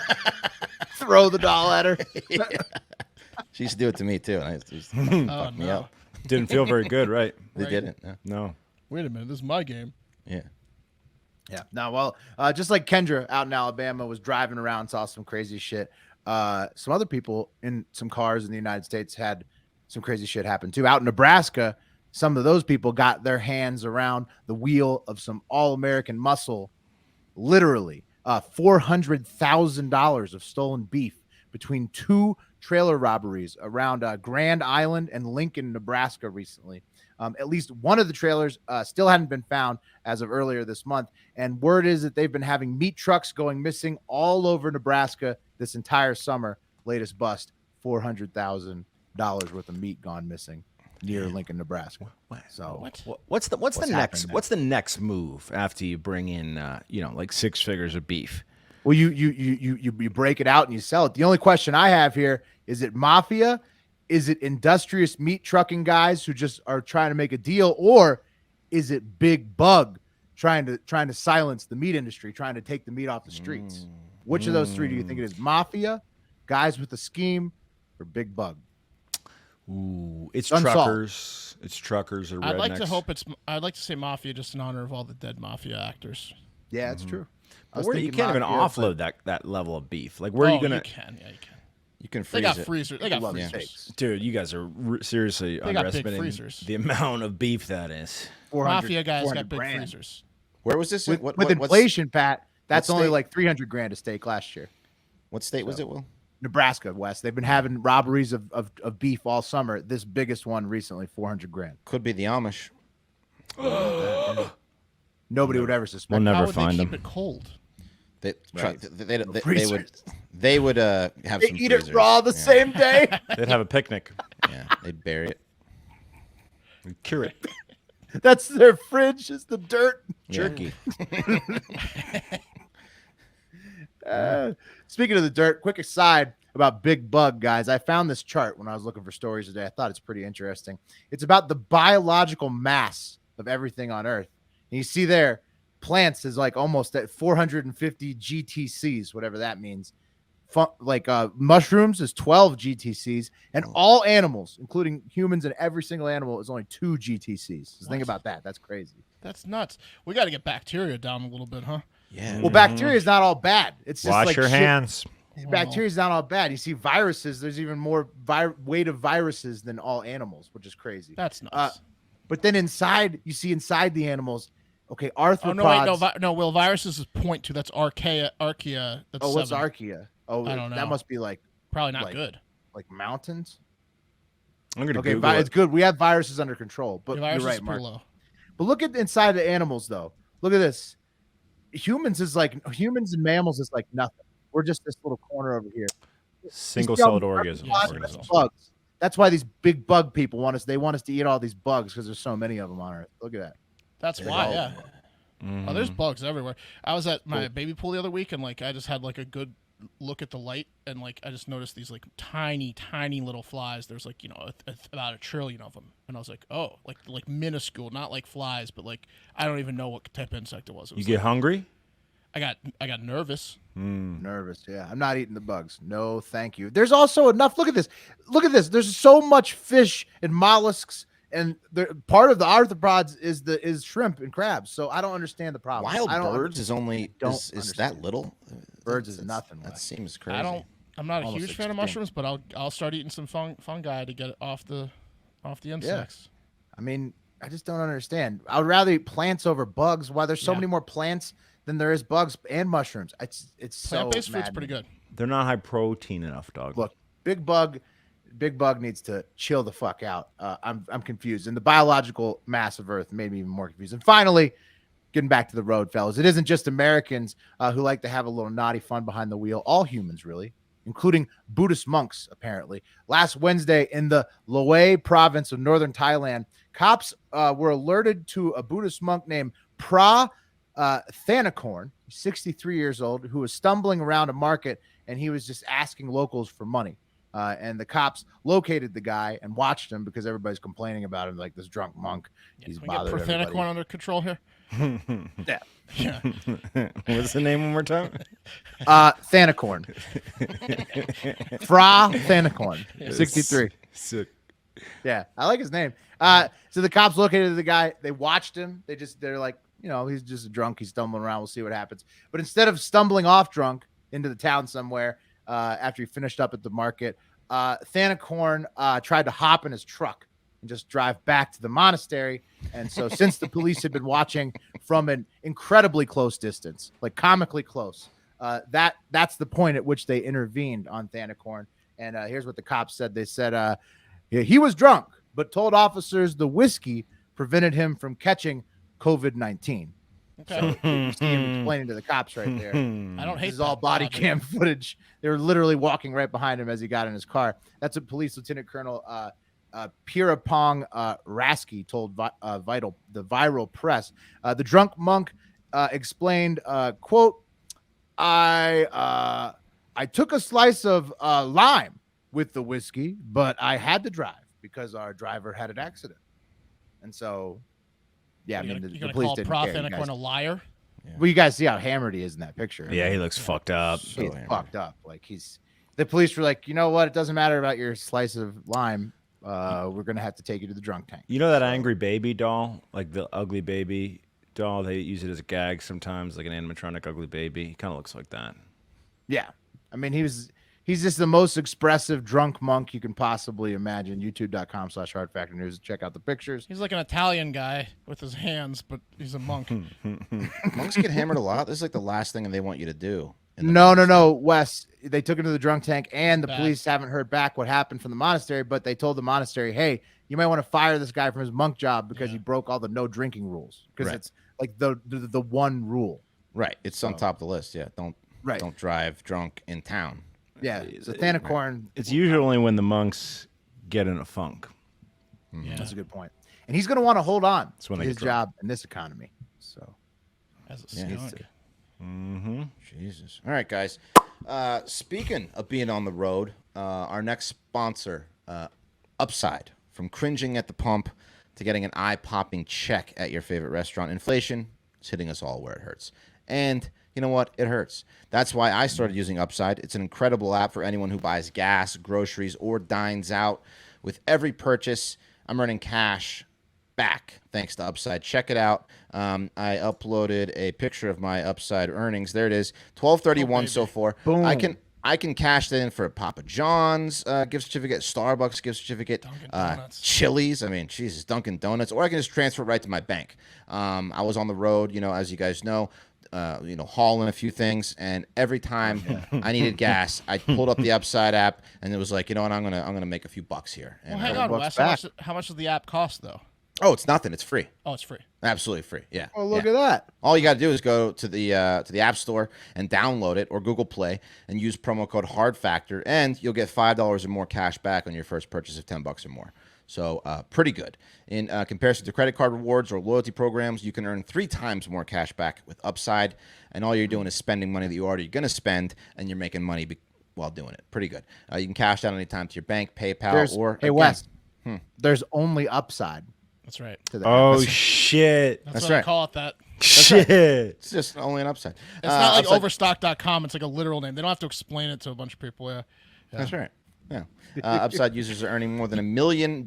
Throw the doll at her. She used to do it to me too, and it just Oh fucked me no. up. Didn't feel very good, right? They Right. didn't. No. No. Wait a minute. This is my game. Yeah. Yeah. No, well, just like Kendra out in Alabama was driving around, saw some crazy shit. Some other people in some cars in the United States had some crazy shit happen too. Out in Nebraska, some of those people got their hands around the wheel of some all-American muscle, literally $400,000 of stolen beef between 2 trailer robberies around Grand Island and Lincoln, Nebraska recently. At least one of the trailers still hadn't been found as of earlier this month. And word is that they've been having meat trucks going missing all over Nebraska this entire summer. Latest bust, $400,000 worth of meat gone missing near Lincoln, Nebraska. So What's the happening next there? what's the next move after you bring in like 6 figures of beef? well, you break it out and you sell it. The only question I have here is it mafia? Is it industrious meat trucking guys who just are trying to make a deal, or is it big bug trying to silence the meat industry, trying to take the meat off the streets? Which of those 3 do you think it is? Mafia, guys with a scheme, or big bug? Ooh, it's Unsolved. truckers. It's truckers or rednecks. I'd like to say mafia just in honor of all the dead mafia actors. Yeah, it's true. I was Where you thinking can't even mafia, offload that level of beef. Like where are you gonna? You can. Yeah, you can. You can They freeze got it. freezers. They got love freezers. steaks. Dude, you guys are seriously They got big underestimating freezers. the amount of beef that is. 400 Mafia guys 400 got big grand. freezers. Where was this? With, What- with what- what's- inflation, Pat, that's what only state? like 300 grand a steak last year. What state was it, Will? Nebraska, West. They've been having robberies of beef all summer. This biggest one recently, 400 grand. Could be the Amish. Nobody would ever suspect. We'll never How would find they them. keep it cold? They, Right. they would have They some eat it freezers. raw the Yeah. same day. They'd have a picnic. Yeah, they'd bury it. We'd cure it. That's their fridge, is the dirt. Jerky. Speaking of the dirt, quick aside about big bug, guys. I found this chart when I was looking for stories today. I thought it's pretty interesting. It's about the biological mass of everything on Earth. And you see there, plants is like almost at 450 GTCs, whatever that means. Mushrooms is 12 GTCs, and all animals, including humans and every single animal, is only 2 GTCs. So think about that. That's crazy. That's nuts. We got to get bacteria down a little bit, huh? Yeah. Well, bacteria is not all bad. It's just Wash like your shit. hands. Bacteria is not all bad. You see viruses, there's even more weight of viruses than all animals, which is crazy. That's nuts. But then inside, you see inside the animals, okay, arthropods. Oh, no, wait, no, Will, viruses is 0.2. That's archaea. That's Oh, what's 7. archaea? Oh, I don't know. that must be like Probably not like- good. mountains. I'm gonna Okay, Google it's it. good. We have viruses under control, but The you're virus right, is pretty Mark. low. But look at inside the animals, though. Look at this. Humans and mammals is like nothing. We're just this little corner over here. Single-celled These organisms. arthropods, bugs. That's why these big bug people want us. They want us to eat all these bugs because there's so many of them on Earth. Look at that. That's They're why, all- yeah. Oh, there's bugs everywhere. I was at my baby pool the other week, and I just had a good look at the light, and like I just noticed these like tiny little flies. There's like about 1 trillion of them, and I was like, oh, like minuscule, not like flies, but like I don't even know what type of insect it was. You get hungry? I got nervous. Nervous, yeah. I'm not eating the bugs. No, thank you. There's also enough. Look at this. Look at this. There's so much fish and mollusks, and part of the arthropods is shrimp and crabs. So I don't understand the problem. Wild birds is only is that little? Birds is nothing. That seems crazy. I'm not a Almost huge fan of extinct. mushrooms, but I'll start eating some fungi to get it off the insects. I mean, I just don't understand. I would rather eat plants over bugs. Why there's so many more plants than there is bugs and mushrooms. It's Plant-based so food's pretty maddening. good. They're not high protein enough, dog. Look, Big Bug needs to chill the fuck out. I'm confused, and the biological mass of Earth made me even more confused. And finally, getting back to the road, fellas, it isn't just Americans who like to have a little naughty fun behind the wheel. All humans, really, including Buddhist monks, apparently. Last Wednesday, in the Loei province of northern Thailand, cops were alerted to a Buddhist monk named Thanakorn, 63 years old, who was stumbling around a market, and he was just asking locals for money. And the cops located the guy and watched him because everybody's complaining about him, like this drunk monk. He's Can we get bothering Thanakorn everybody. under control here? Yeah. Yeah. What's the name one more time? Thanakorn. Fra Thanakorn, 63. Sick. Yeah, I like his name. So the cops located the guy. They watched him. They're like, he's just a drunk. He's stumbling around. We'll see what happens. But instead of stumbling off drunk into the town somewhere after he finished up at the market, Thanakorn tried to hop in his truck and just drive back to the monastery. And so since the police had been watching from an incredibly close distance, like comically close, that's the point at which they intervened on Thanakorn. And here's what the cops said. They said he was drunk, but told officers the whiskey prevented him from catching COVID-19. Okay. So you see him explaining to the cops right there. I don't hate This is all that, body Roger. cam footage. They were literally walking right behind him as he got in his car. That's what Police Lieutenant Colonel Pirapong Rasky told the Viral Press. The drunk monk explained, quote, I took a slice of lime with the whiskey, but I had to drive because our driver had an accident. And so, yeah, You're the gonna police call didn't care. You Thanakorn guys- a liar? Well, you guys see how hammered he is in that picture. Yeah, he looks fucked up. He's hammered. fucked up. Like the police were like, you know what? It doesn't matter about your slice of lime. We're gonna have to take you to the drunk tank. You know that angry baby doll, like the ugly baby doll? They use it as a gag sometimes, like an animatronic ugly baby. He kind of looks like that. Yeah, I mean he's just the most expressive drunk monk you can possibly imagine. YouTube.com/Hard Factor News. Check out the pictures. He's like an Italian guy with his hands, but he's a monk. Monks get hammered a lot. This is like the last thing they want you to do. in the No, Wes. They took him to the drunk tank, and the Bad. police haven't heard back what happened from the monastery. But they told the monastery, "Hey, you might want to fire this guy from his monk job because he broke all the no drinking rules. Because Right. it's like the one rule." Right. It's on top of the list. Yeah. Don't drive drunk in town. Yeah. So Thanakorn, It's usually when the monks get in a funk. Yeah. that's a good point. And he's going to want to hold on That's when to they his get drunk. job in this economy. So As a Yeah. skunk. Jesus. All right, guys. Speaking of being on the road, our next sponsor, Upside. From cringing at the pump to getting an eye-popping check at your favorite restaurant, inflation is hitting us all where it hurts. And you know what? It hurts. That's why I started using Upside. It's an incredible app for anyone who buys gas, groceries, or dines out. With every purchase, I'm earning cash back thanks to Upside. Check it out. I uploaded a picture of my Upside earnings. There it is, $12.31 so far. Boom. I can cash that in for a Papa John's gift certificate, Starbucks gift certificate, Dunkin' Donuts. Chili's. I mean, Jesus, Dunkin' Donuts, or I can just transfer it right to my bank. I was on the road, as you guys know, hauling a few things, and every time I needed gas, I pulled up the Upside app, and it was like, you know what, I'm gonna make a few bucks here. Well, And hang on, Wes. How much does the app cost, though? oh, it's nothing. It's free. Oh, it's free. Absolutely free. Yeah. oh, look yeah. at that. All you got to do is go to the App Store and download it, or Google Play, and use promo code HARDFACTOR, and you'll get $5 or more cash back on your first purchase of $10 or more. So pretty good. In comparison to credit card rewards or loyalty programs, you can earn 3 times more cash back with Upside. and all you're doing is spending money that you're already going to spend, and you're making money while doing it. Pretty good. You can cash out anytime to your bank, PayPal, or hey Wes, there's only upside. That's right. To that. Oh shit! That's That's what I right. call it. That. Shit! It's just only an upside. It's not like upside- Overstock.com. It's like a literal name. They don't have to explain it to a bunch of people. Yeah. That's right. Yeah. Upside users are earning more than $1 million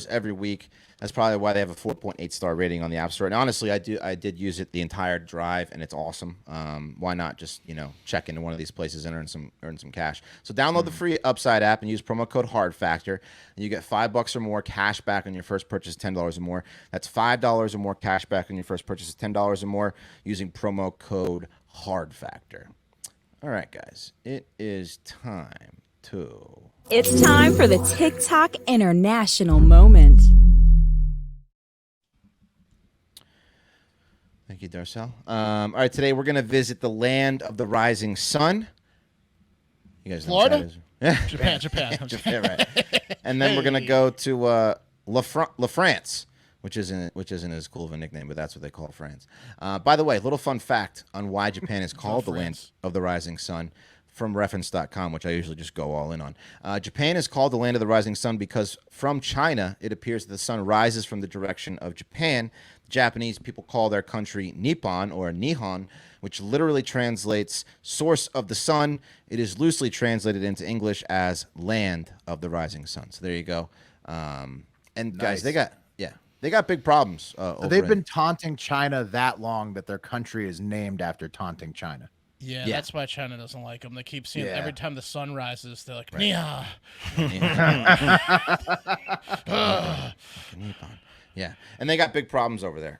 every week. That's probably why they have a 4.8 star rating on the App Store. And honestly, I did use it the entire drive, and it's awesome. Why not just check into one of these places and earn some cash? So download the free Upside app and use promo code HardFactor, and you get $5 or more cash back on your first purchase, $10 or more. That's $5 or more cash back on your first purchase, $10 or more, using promo code HardFactor. All right, guys, it is time to. It's time for the TikTok International Moment. Thank you, Darcel. All right, today we're going to visit the land of the rising sun. You guys know what Florida? that is? Japan. Japan, right. And then we're going to go to La France, which isn't as cool of a nickname, but that's what they call France. By the way, little fun fact on why Japan is called the land of the rising sun from reference.com, which I usually just go all in on. Japan is called the land of the rising sun because from China, it appears that the sun rises from the direction of Japan. Japanese people call their country Nippon or Nihon, which literally translates source of the sun. It is loosely translated into English as land of the rising sun. So there you go. And guys, they got big problems. They've been taunting China that long that their country is named after taunting China. Yeah, Yeah. that's why China doesn't like them. They keep seeing Yeah. every time the sun rises, they're like, "Nya." Nippon. Yeah, and they got big problems over there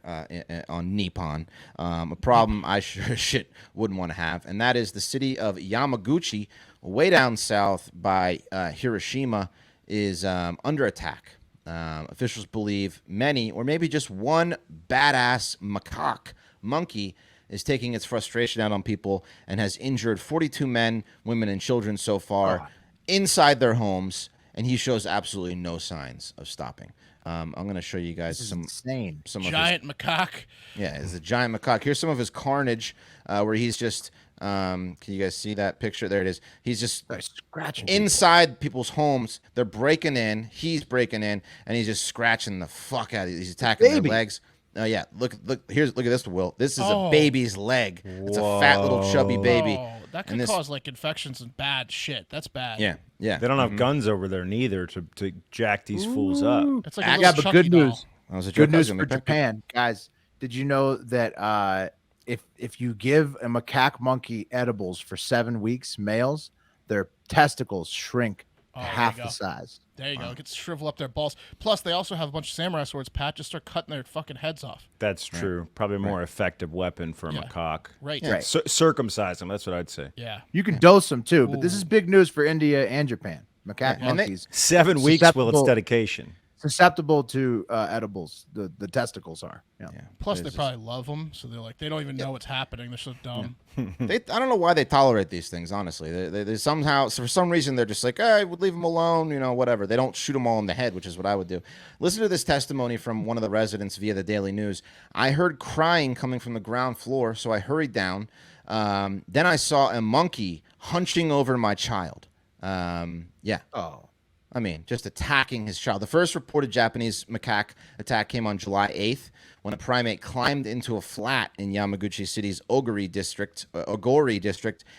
on Nippon. A problem I sure wouldn't want to have, and that is the city of Yamaguchi, way down south by Hiroshima, is under attack. Officials believe many, or maybe just one badass macaque monkey, is taking its frustration out on people and has injured 42 men, women, and children so far inside their homes, and he shows absolutely no signs of stopping. I'm going to show you guys Insane. some of Giant macaque. his, it's a giant macaque. Here's some of his carnage, where he's just can you guys see that picture? There it is. He's just Scratching inside people's homes. They're breaking in. He's breaking in, and he's just scratching the fuck out of these. He's attacking their Baby. legs. Oh yeah, look at this, Will. This is Oh. a baby's leg. It's a fat little chubby baby. Oh, that could And this- cause like infections and bad shit. That's bad. Yeah. They don't have guns over there neither to jack these fools up. It's like a Yeah, little but Chucky good doll. news. That was a joke. Good I was news gonna for make. Japan, guys. Did you know that if you give a macaque monkey edibles for 7 weeks, males, their testicles shrink Oh, there half you the go. size. There you go. It gets shrivel up their balls. Plus, they also have a bunch of samurai swords. Pat, just start cutting their fucking heads off. That's true. Probably a more effective weapon for a Yeah. macaque. Right. Right. Circumcise them. That's what I'd say. Yeah. You can dose them too, but this is big news for India and Japan. Macaque Yeah, and they- monkeys 7 weeks, Will, it's Susceptible- dedication. susceptible to edibles. The testicles are. Yeah. Plus, they probably love them, so they're like, they don't even know what's happening. They're so dumb. I don't know why they tolerate these things. Honestly, they somehow, for some reason, they're just like, I would leave them alone. Whatever. They don't shoot them all in the head, which is what I would do. Listen to this testimony from one of the residents via the Daily News. I heard crying coming from the ground floor, so I hurried down. Then I saw a monkey hunching over my child. Yeah. Oh. I mean, just attacking his child. The first reported Japanese macaque attack came on July 8th when a primate climbed into a flat in Yamaguchi City's Ogori district,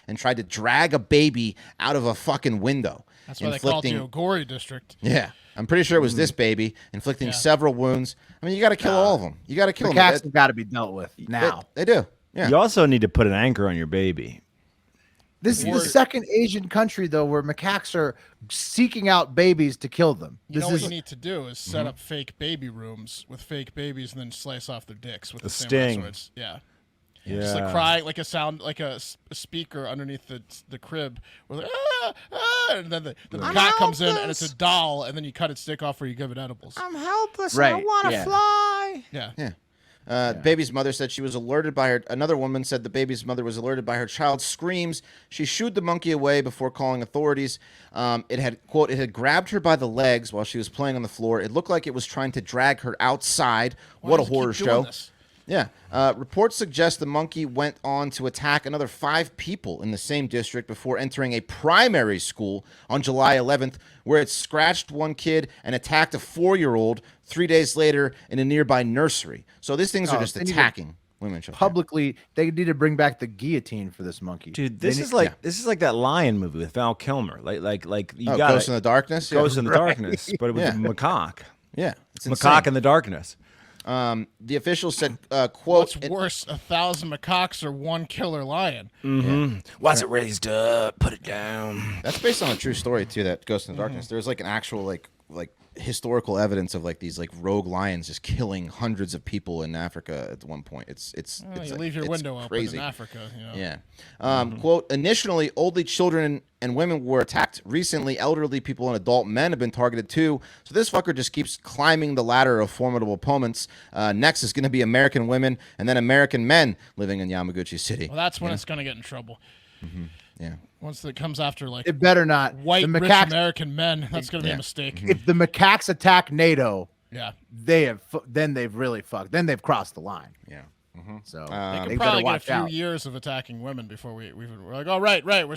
and tried to drag a baby out of a fucking window. That's why they call it the Ogori district. Yeah. I'm pretty sure it was this baby, inflicting several wounds. I mean, you got to kill all of them. You got to kill Macaques them. have got to be dealt with now. They do. Yeah. You also need to put an anchor on your baby. This is the second Asian country, though, where macaques are seeking out babies to kill them. You know This what is you need to do is set up fake baby rooms with fake babies and then slice off their dicks with the samurai sting. swords. Yeah. Yeah. Just like crying, like a sound, like a speaker underneath the crib. Where and then the macaque comes in and it's a doll, and then you cut its dick off or you give it edibles. Oh, I'm helpless. Right, I want to yeah. fly. Yeah. The baby's mother said she was alerted by her. Another woman said the baby's mother was alerted by her child's screams. She shooed the monkey away before calling authorities. It had, quote, it had grabbed her by the legs while she was playing on the floor. It looked like it was trying to drag her outside. Why What a does it keep horror doing show. this? Yeah. Reports suggest the monkey went on to attack another 5 people in the same district before entering a primary school on July 11th, where it scratched one kid and attacked a 4-year-old 3 days later in a nearby nursery. So these things are just attacking women. Publicly, they need to bring back the guillotine for this monkey. Dude, this is like that Lion movie with Val Kilmer. Like you got Ghost in the Darkness. Ghost in the Darkness, but it was a macaque. Yeah, it's Macaque in the darkness. The official said, "quote." What's worse, 1,000 macaques or one killer lion? Mm-hmm. Why's it raised up? Put it down. That's based on a true story too. That Ghost in the Darkness. There's like an actual like historical evidence of like these like rogue lions just killing hundreds of people in Africa at one point. It's you leave your window crazy. open in Africa. You know? Yeah. Quote, initially, only children and women were attacked. Recently, elderly people and adult men have been targeted too. So this fucker just keeps climbing the ladder of formidable opponents. Next is going to be American women and then American men living in Yamaguchi City. Well, that's when it's going to get in trouble. Mm-hmm. Yeah. Once it comes after like it better not white rich American men, that's going to be a mistake. If the macaques attack NATO, yeah, they've really fucked. Then they've crossed the line. Yeah. So they could probably get a few years of attacking women before we're like, oh right, we'll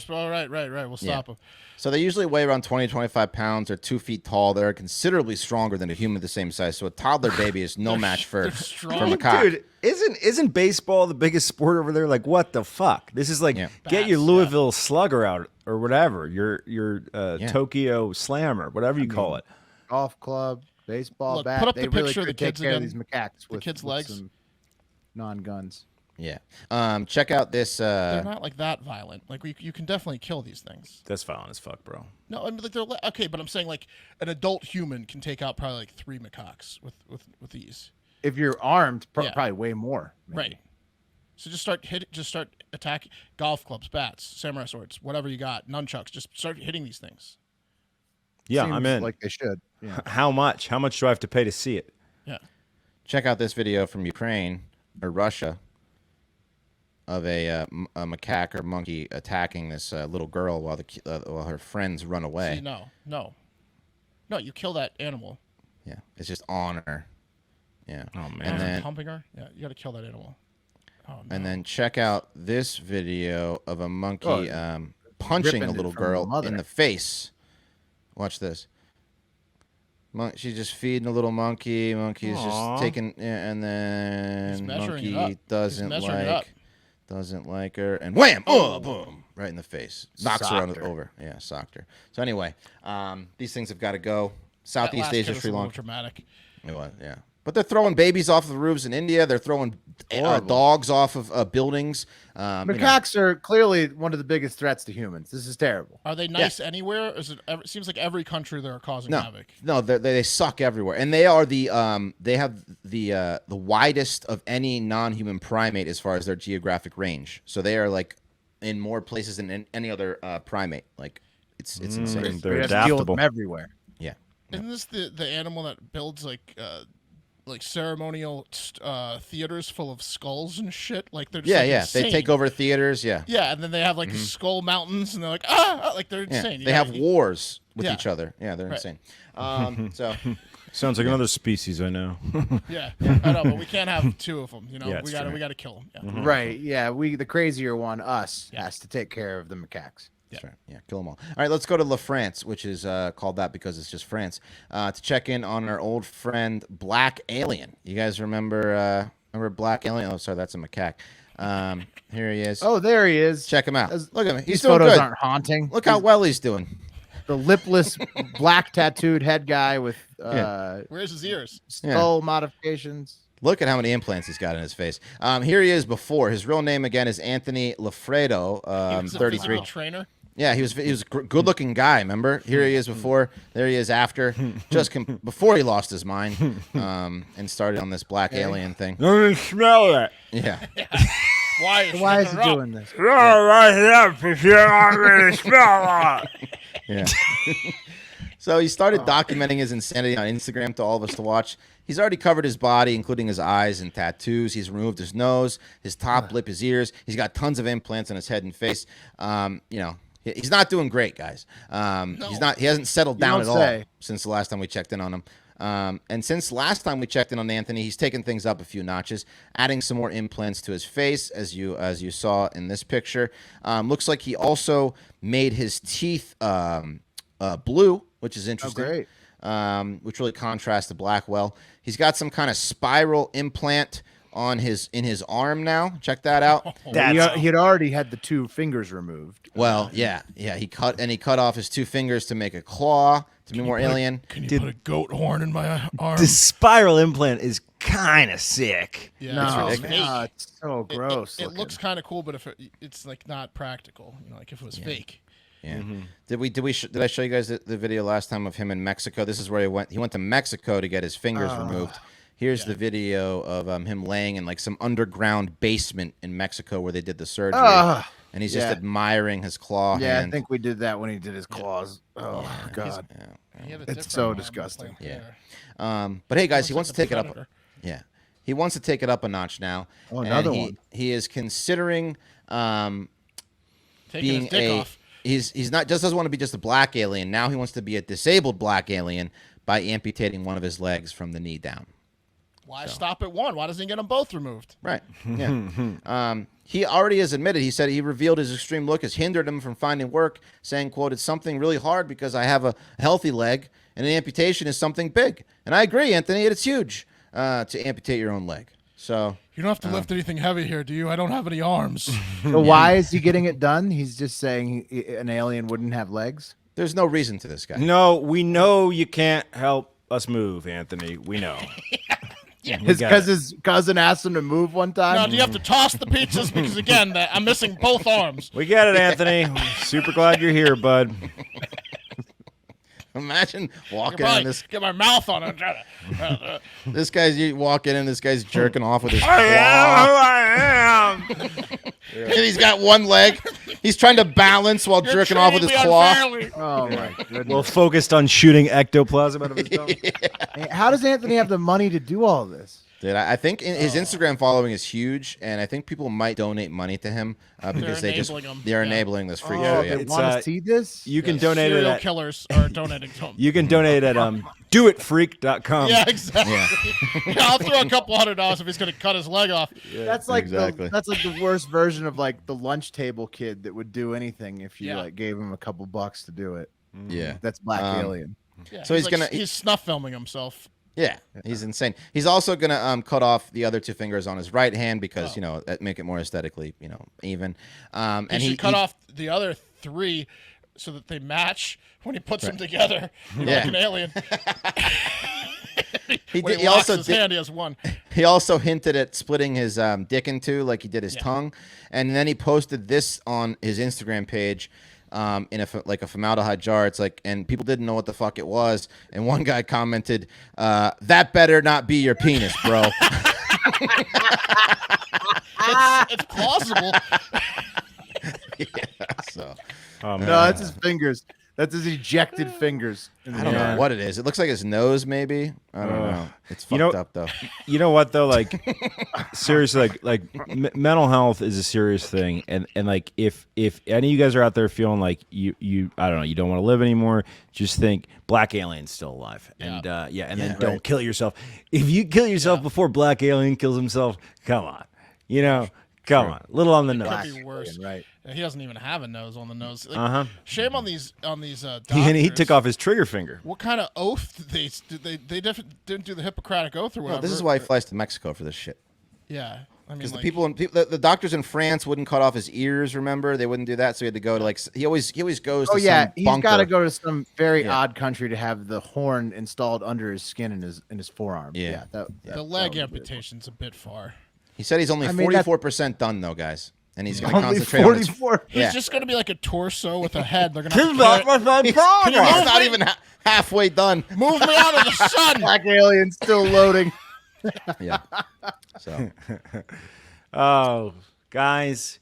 stop them. So they usually weigh around 20, 25 pounds. They're 2 feet tall. They're considerably stronger than a human the same size. So a toddler baby is no match for macaque. Dude, isn't baseball the biggest sport over there? Like, what the fuck? This is like get your Louisville Slugger out or whatever, your Tokyo Slammer, whatever you call it. Golf club, baseball bat. Put up they the really picture of the take kids care again. of these macaques The kids' legs. Some non-guns. Yeah. Check out this. They're not like that violent. Like you can definitely kill these things. That's violent as fuck, bro. No, I mean like they're okay, but I'm saying like an adult human can take out probably like 3 macaques with these. If you're armed, probably way more. Maybe. Right. So just start attacking golf clubs, bats, samurai swords, whatever you got, nunchucks. Just start hitting these things. Yeah, Seems I'm in. Like they should. Yeah. How much? How much do I have to pay to see it? Yeah. Check out this video from Ukraine or Russia of a macaque or monkey attacking this little girl while her friends run away. See, no, you kill that animal. Yeah, it's just on her. Yeah. Oh man. And then pumping her. Yeah, you got to kill that animal. Oh, no. And then check out this video of a monkey punching a little girl in the face. Watch this. She's just feeding a little monkey. Monkey's just taking, and then monkey doesn't like her, and wham! Oh, boom! Right in the face. Knocks her over. Yeah, socked her. So anyway, these things have got to go. Southeast Asia, Sri Lanka. Dramatic. It was, yeah. But they're throwing babies off of the roofs in India. They're throwing dogs off of buildings. Macaques are clearly one of the biggest threats to humans. This is terrible. Are they nice anywhere? Or it seems like every country they're causing havoc. No, they suck everywhere, and they are they have the widest of any non-human primate as far as their geographic range. So they are like in more places than any other primate. Like it's insane. They're adaptable. Deal with them everywhere. Yeah. Isn't this the animal that builds like ceremonial theaters full of skulls and shit? Like they're just insane. They take over theaters. Yeah, and then they have like skull mountains, and they're like like they're insane. They have wars with each other. Yeah, they're insane. So sounds like another species I know. Yeah, I know, but we can't have 2 of them. You know, we got to kill them. Yeah. Right? Yeah, the crazier one, has to take care of the macaques. That's right. Yeah, kill them all. All right, let's go to La France, which is called that because it's just France, to check in on our old friend Black Alien. You guys remember Black Alien? Oh, sorry, that's a macaque. Here he is. Oh, there he is. Check him out. Look at him. These photos aren't haunting. Look how well he's doing. The lipless, black tattooed head guy with where's his ears? Skull modifications. Look at how many implants he's got in his face. Here he is before. His real name again is Anthony Lafredo. 33. Trainer. Yeah, he was a good-looking guy. Remember? Here he is before. There he is after. Before he lost his mind and started on this Black Alien thing. Let me smell that. Yeah. Why is he doing this? Right up if you don't really smell that. Yeah. So he started documenting his insanity on Instagram to all of us to watch. He's already covered his body, including his eyes and tattoos. He's removed his nose, his top lip, his ears. He's got tons of implants on his head and face. He's not doing great, guys. He hasn't settled down at all since the last time we checked in on him. And since last time we checked in on Anthony, he's taken things up a few notches, adding some more implants to his face, as you saw in this picture. Looks like he also made his teeth blue, which is interesting. Great. Which really contrasts to Blackwell. He's got some kind of spiral implant in his arm now. Check that out. He had already had the 2 fingers removed. Well, yeah. He cut off his 2 fingers to make a claw to be more alien. Can you put a goat horn in my arm? The spiral implant is kind of sick. Yeah, No, it's ridiculous. man, it's so gross. It looks kind of cool, but if it's like not practical, like if it was fake. Yeah. Did I show you guys the video last time of him in Mexico? This is where he went. He went to Mexico to get his fingers removed. Here's the video of him laying in like some underground basement in Mexico where they did the surgery, and he's just admiring his claw hand. I think we did that when he did his claws. Oh God, it's so disgusting. But hey, guys, he wants to take it up. Yeah, he wants to take it up a notch now. Oh, another and one. He is considering Taking being his dick off. He's not just doesn't want to be just a black alien. Now he wants to be a disabled black alien by amputating one of his legs from the knee down. Why stop at one? Why doesn't he get them both removed? Right. Yeah. He already has admitted. He said he revealed his extreme look has hindered him from finding work, saying, quote, "It's something really hard because I have a healthy leg and an amputation is something big." And I agree, Anthony. It's huge to amputate your own leg. So You don't have to lift anything heavy here, do you? I don't have any arms. So why is he getting it done? He's just saying an alien wouldn't have legs. there's no reason to this guy. No, we know you can't help us move, Anthony. We know. Because his cousin asked him to move one time. Now, do you have to toss the pizzas? Because, again, I'm missing both arms. We get it, Anthony. Super glad you're here, bud. Imagine I walking could in probably this. get my mouth on it. This guy's you walk in and this guy's jerking off with his claw. I am. And he's got one leg. He's trying to balance while jerking off with his claw. Oh my goodness! Well, focused on shooting ectoplasm out of his tongue. How does Anthony have the money to do all this? Dude, I think his Instagram following is huge, and I think people might donate money to him because they're enabling this freak show. They Yeah. want to see this. You can donate it Serial at killers are donating to him. you can donate at doitfreak.com. Yeah, exactly. Yeah, I'll throw a couple $100 if he's going to cut his leg off. That's like exactly. that's like the worst version of like the lunch table kid that would do anything if you like gave him a couple bucks to do it. Yeah. That's Black Alien. Yeah, So he's gonna- he's snuff filming himself. Yeah, he's insane. He's also gonna cut off the other 2 fingers on his right hand because that make it more aesthetically even. And He should cut off the other 3 so that they match when he puts them together. Like an alien. He When did. he He locks also his did. hand, he has one. He also hinted at splitting his dick in 2, like he did his tongue, and then he posted this on his Instagram page. In a formaldehyde jar. It's like, and people didn't know what the fuck it was. And one guy commented, "That better not be your penis, bro." It's plausible. So No, that's his fingers. That's his ejected fingers. I don't know what it is. It looks like his nose, maybe. I don't know. It's fucked up though. You know what though? Like seriously, mental health is a serious thing, and like if any of you guys are out there feeling like you I don't know, you don't want to live anymore, just think Black Alien's still alive, and then don't kill yourself. If you kill yourself before Black Alien kills himself, come on, come on, little on the nose. Could be worse. Right. He doesn't even have a nose on the nose. Like, shame on these doctors. He took off his trigger finger. What kind of oath did they didn't do the Hippocratic oath or whatever? No, this is why he flies to Mexico for this shit. Yeah, I mean, Because the doctors in France wouldn't cut off his ears. Remember, they wouldn't do that, so he had to go to he always goes. Oh to yeah, some he's bunker. got to go to some very odd country to have the horn installed under his skin in his forearm. Yeah. the leg amputation's a bit far. He said he's only 44% done though, guys, and he's going to Only concentrate on his 44. He's just going to be like a torso with a head. They're going to He's not even halfway done. move me out of the sun. Black Alien still loading. Yeah. So Oh, guys,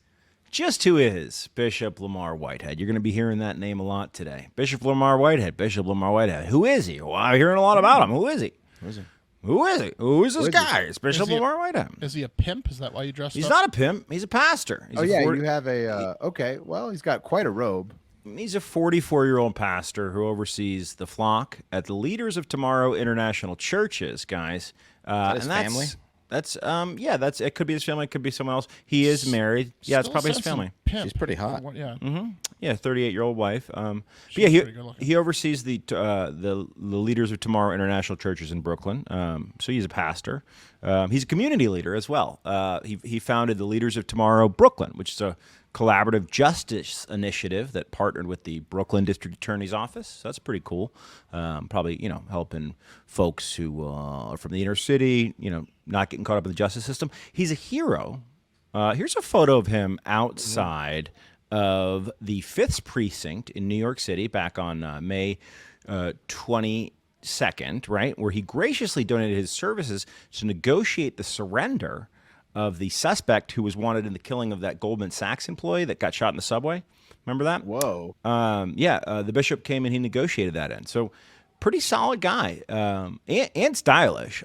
just who is Bishop Lamor Whitehead? You're going to be hearing that name a lot today. Bishop Lamor Whitehead. Bishop Lamor Whitehead. Who is he? Well, I'm hearing a lot about him. Who is he? Who is he? Who is he? Who is this guy? It's Bishop Is he a- Lamor Whitehead. Is he a pimp? Is that why you dressed He's up? not a pimp. He's a pastor. He's Oh a yeah, 40 you have a okay. Well, he's got quite a robe. He's a 44-year-old pastor who oversees the flock at the Leaders of Tomorrow International Churches, guys. His family? That's it could be his family, it could be someone else. He is married. Yeah, it's Still probably his sense family. and pimp. She's pretty hot. Yeah. Yeah, 38-year-old wife. But She's yeah, pretty good looking. he oversees the Leaders of Tomorrow International Churches in Brooklyn. So he's a pastor. He's a community leader as well. He founded the Leaders of Tomorrow Brooklyn, which is a collaborative justice initiative that partnered with the Brooklyn District Attorney's Office. So that's pretty cool. Probably, helping folks who are from the inner city, not getting caught up in the justice system. He's a hero. Here's a photo of him outside of the 5th Precinct in New York City back on May 22nd, right, where he graciously donated his services to negotiate the surrender of the suspect who was wanted in the killing of that Goldman Sachs employee that got shot in the subway. Remember that? Whoa. The bishop came and he negotiated that in. So pretty solid guy and stylish.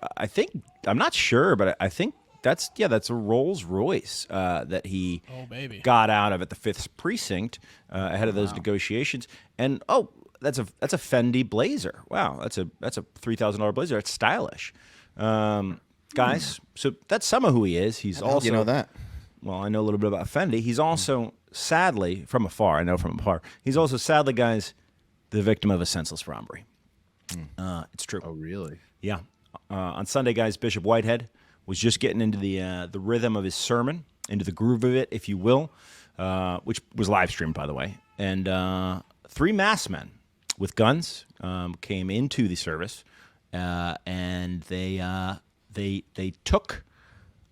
I'm not sure, but I think that's a Rolls Royce that he got out of at the 5th Precinct ahead of those negotiations. And that's a Fendi blazer. Wow, that's a $3,000 blazer. That's stylish. Guys, so that's some of who he is. He's also, you know that. Well, I know a little bit about Fendi. He's also, sadly, from afar, he's also, sadly, guys, the victim of a senseless robbery. It's true. Oh, really? Yeah. On Sunday, guys, Bishop Whitehead was just getting into the rhythm of his sermon, into the groove of it, if you will, which was live streamed, by the way. And 3 masked men with guns came into the service, and they took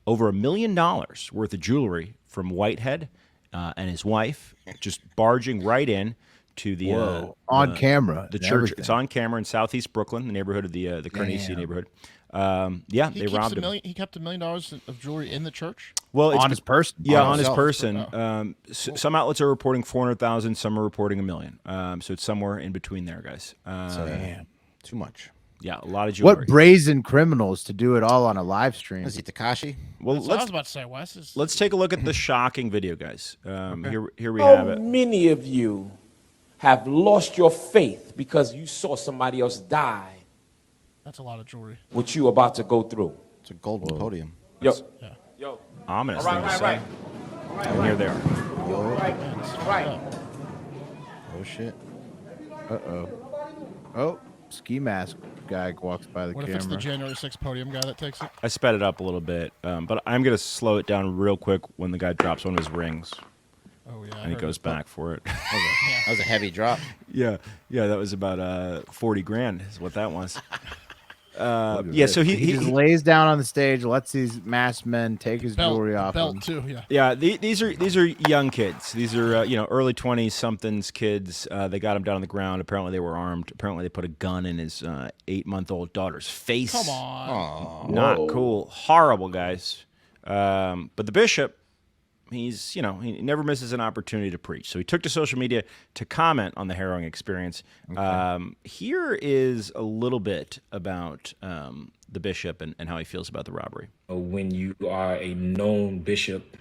over $1 million worth of jewelry from Whitehead and his wife, just barging right in to the on camera. The church. Everything. It's on camera in Southeast Brooklyn, the neighborhood of the Carnegie neighborhood. They robbed him. He kept $1 million of jewelry in the church. Well, it's on his person. Yeah, On on his himself. person. Some outlets are reporting 400,000. Some are reporting $1 million. So it's somewhere in between there, guys. Damn, too much. Yeah, a lot of jewelry. What brazen criminals to do it all on a live stream. Is he Takashi? Well, That's what I was about to say, Wes. let's take a look at the shocking video, guys. Here we have How it. many of you have lost your faith because you saw somebody else die That's a lot of jewelry. what you about to go through? It's a golden podium. Yo. Ominous All thing to right, say. right. And here they are. Right. Oh shit. Oh, ski mask guy walks by the What if camera. it's the January 6th podium guy that takes it? I sped it up a little bit, but I'm going to slow it down real quick when the guy drops one of his rings Oh, yeah. and he goes back for it. That was a heavy drop. Yeah, that was about 40 grand is what that was. So he just lays down on the stage, lets these masked men take his Belt, jewelry off belt him. too, yeah. Yeah, these are young kids. These are early 20s somethings kids. They got him down on the ground. Apparently they were armed. Apparently they put a gun in his 8-month-old daughter's face. Come on. Not cool. Horrible, guys. But the bishop, he never misses an opportunity to preach. So he took to social media to comment on the harrowing experience. Okay. Here is a little bit about the bishop and how he feels about the robbery. When you are a known bishop,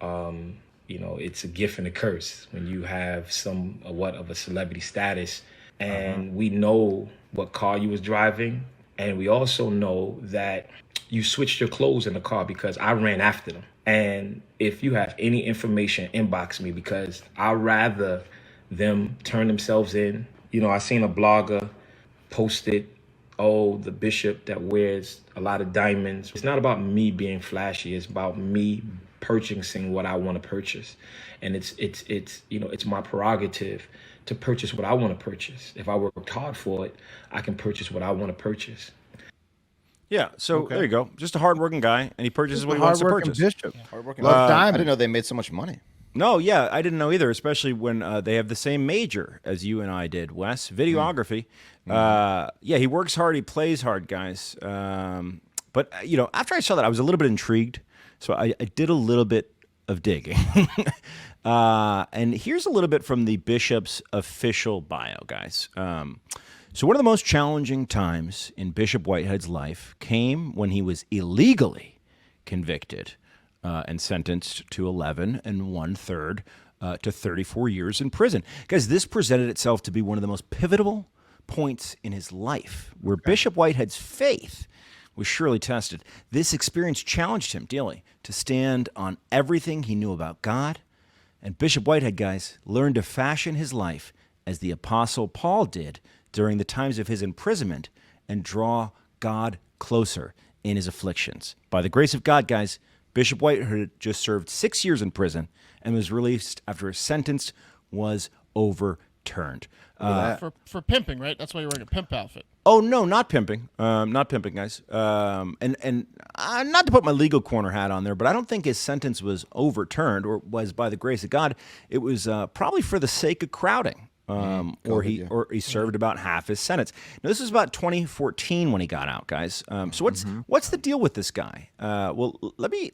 it's a gift and a curse. When you have somewhat of a celebrity status, and we know what car you was driving, and we also know that you switched your clothes in the car because I ran after them. And if you have any information, inbox me because I'd rather them turn themselves in. I seen a blogger posted, the bishop that wears a lot of diamonds. It's not about me being flashy. It's about me purchasing what I want to purchase. And it's my prerogative to purchase what I want to purchase. If I worked hard for it, I can purchase what I want to purchase. Yeah, so there you go. Just a hardworking guy, and he purchases what he wants to purchase. Bishop. Hardworking. Love I diamonds. didn't know they made so much money. No, yeah, I didn't know either, especially when they have the same major as you and I did, Wes, videography. He works hard, he plays hard, guys. But after I saw that, I was a little bit intrigued, so I did a little bit of digging. And here's a little bit from the bishop's official bio, guys. So one of the most challenging times in Bishop Whitehead's life came when he was illegally convicted and sentenced to 11 1/3 to 34 years in prison. Guys, this presented itself to be one of the most pivotal points in his life, where Bishop Whitehead's faith was surely tested. This experience challenged him daily to stand on everything he knew about God. And Bishop Whitehead, guys, learned to fashion his life as the Apostle Paul did during the times of his imprisonment and draw God closer in his afflictions. By the grace of God, guys, Bishop Whitehead just served 6 years in prison and was released after his sentence was overturned. For pimping, right? That's why you're wearing a pimp outfit. Oh no, not pimping, guys. And not to put my legal corner hat on there, but I don't think his sentence was overturned or was by the grace of God. It was probably for the sake of crowding, or he served about half his sentence. Now this was about 2014 when he got out, guys. So what's the deal with this guy? Well, let me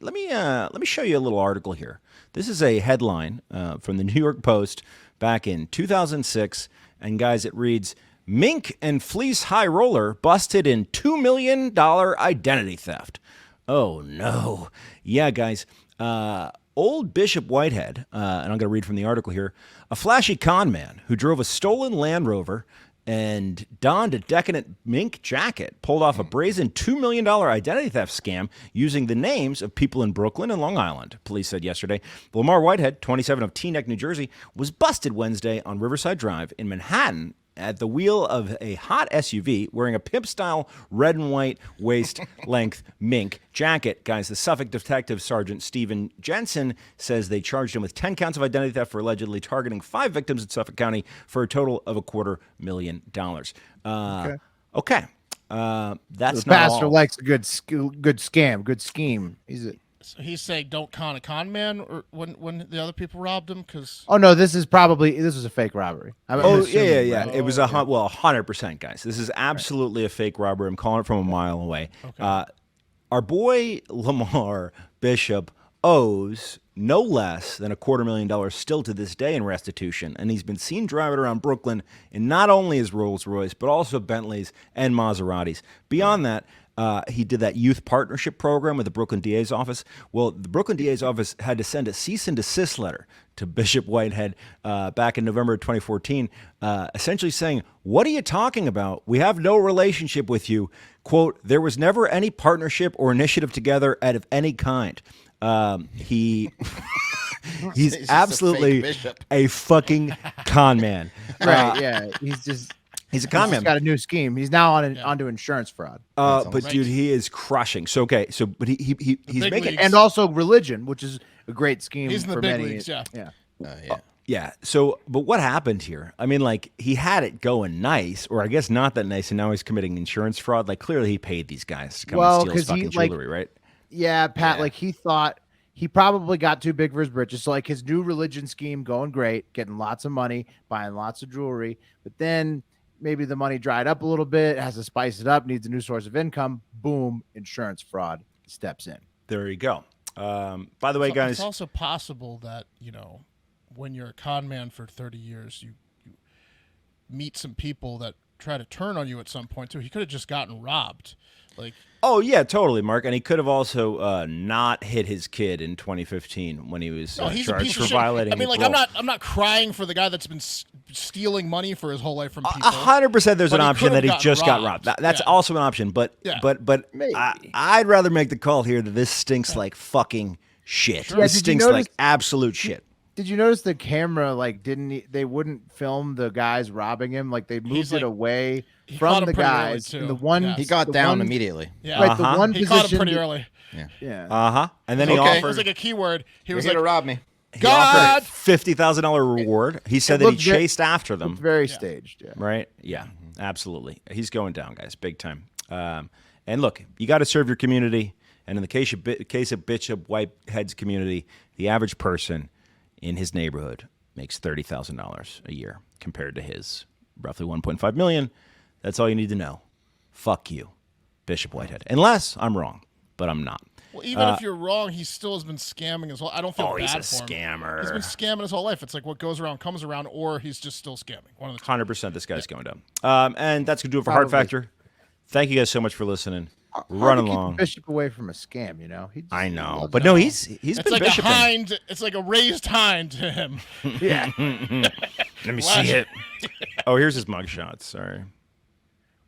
show you a little article here. This is a headline from the New York Post back in 2006. And guys, it reads, Mink and Fleece High Roller busted in $2 million identity theft. Oh, no. Yeah, guys. Old Bishop Whitehead, and I'm going to read from the article here, a flashy con man who drove a stolen Land Rover and donned a decadent mink jacket, pulled off a brazen $2 million identity theft scam using the names of people in Brooklyn and Long Island, police said yesterday. Lamor Whitehead, 27 of Teaneck, New Jersey, was busted Wednesday on Riverside Drive in Manhattan at the wheel of a hot SUV wearing a pimp-style red and white waist-length mink jacket. Guys, the Suffolk Detective Sergeant Stephen Jensen says they charged him with 10 counts of identity theft for allegedly targeting 5 victims in Suffolk County for a total of $250,000. Okay. That's the not pastor all. likes a good scam, good scheme. So he's saying don't con a con man, or when the other people robbed him, because Oh no, this was a fake robbery. I'm assuming, Yeah. right? It was 100%, guys. This is absolutely a fake robbery. I'm calling it from a mile away. Okay. Our boy Lamar Bishop owes no less than $250,000 still to this day in restitution, and he's been seen driving around Brooklyn in not only his Rolls Royce but also Bentleys and Maseratis. Beyond that, he did that youth partnership program with the Brooklyn DA's office. Well, the Brooklyn DA's office had to send a cease and desist letter to Bishop Whitehead back in November of 2014, essentially saying, what are you talking about? We have no relationship with you. Quote, there was never any partnership or initiative together out of any kind. He's absolutely a fucking con man. Right, yeah. He's a con man. He's got a new scheme. He's now onto insurance fraud. But dude, he is crushing. So but he's making leagues. And also religion, which is a great scheme he's in the for big many. leagues, yeah. Yeah. So, but what happened here? I mean, like, he had it going nice, or I guess not that nice, and now he's committing insurance fraud. Like, clearly he paid these guys to come and steal his fucking jewelry, right? Yeah, Pat, like he thought he probably got too big for his britches. So like his new religion scheme going great, getting lots of money, buying lots of jewelry, but then maybe the money dried up a little bit, has to spice it up, needs a new source of income. Boom, insurance fraud steps in. There you go. By the way, guys, it's also possible that, when you're a con man for 30 years, you meet some people that try to turn on you at some point too. He could have just gotten robbed. Oh yeah, totally, Mark. And he could have also not hit his kid in 2015 when he was charged for violating. I mean, his like, parole. I'm not crying for the guy that's been stealing money for his whole life from people. 100%. There's But an he option could have that he gotten just got robbed. robbed. That's Yeah. also an option. But Maybe. I'd rather make the call here that this stinks like fucking shit. Yeah, This did you stinks notice- like absolute shit. Did you notice the camera they wouldn't film the guys robbing him? Like they moved it away he from caught him the pretty early, guys. too. And the one Yeah. He got the down one- immediately. Yeah. Right, the one He caught him position pretty that- early. Yeah. And then he It offered. was like a keyword. He was You're like, here to rob me. He offered God! a $50,000 reward. He said that he looked very- chased after them. It's very staged. Yeah. Right? Yeah, absolutely. He's going down, guys, big time. And look, you got to serve your community. And in the case of Bishop Whitehead's community, the average person in his neighborhood makes $30,000 a year compared to his roughly $1.5 million. That's all you need to know. Fuck you, Bishop Whitehead. Unless I'm wrong, but I'm not. well, even if you're wrong, he still has been scamming his whole. I don't feel Oh, bad he's a for him. scammer. He's been scamming his whole life. It's like what goes around comes around, or he's just still scamming. One of the two. 100% this guy's going down. And that's going to do it for Hard Probably. Factor. Thank you guys so much for listening. Hard to running keep the along. Bishop away from a scam, you know. I know, loves but it. no, he's It's been like a bishoping. hind. It's like a raised hind to him. Yeah. Let me see it. Oh, here's his mugshot. Sorry.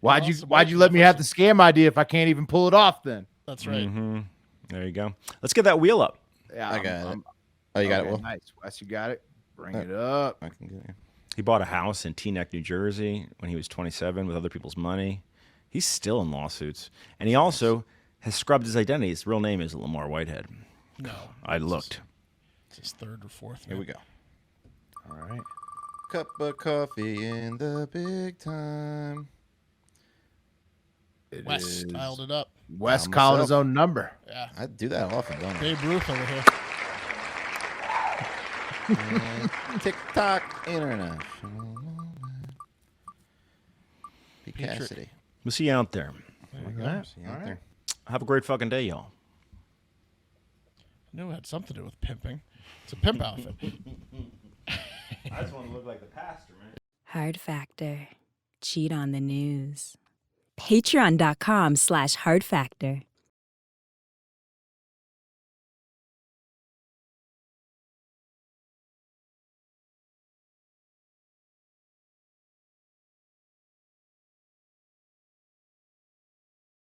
Why'd you let me have the scam idea if I can't even pull it off then? That's right. Mm-hmm. There you go. Let's get that wheel up. Yeah, I got it. Oh, you got it, Will? Nice. Wes, you got it. Bring it up. I can get it. He bought a house in Teaneck, New Jersey when he was 27 with other people's money. He's still in lawsuits. And he also has scrubbed his identity. His real name is Lamor Whitehead. No, I looked. it's his third or fourth. Here we go. All right. Cup of coffee in the big time. Wes dialed it up. Wes calling his own number. Yeah, I do that often, don't I? Babe Ruth over here. TikTok International. P. Cassidy. We'll see you out there. See you out there. Have a great fucking day, y'all. I knew it had something to do with pimping. It's a pimp outfit. I just want to look like the pastor, man. Hard Factor. Cheat on the news. Patreon.com/Hard Factor.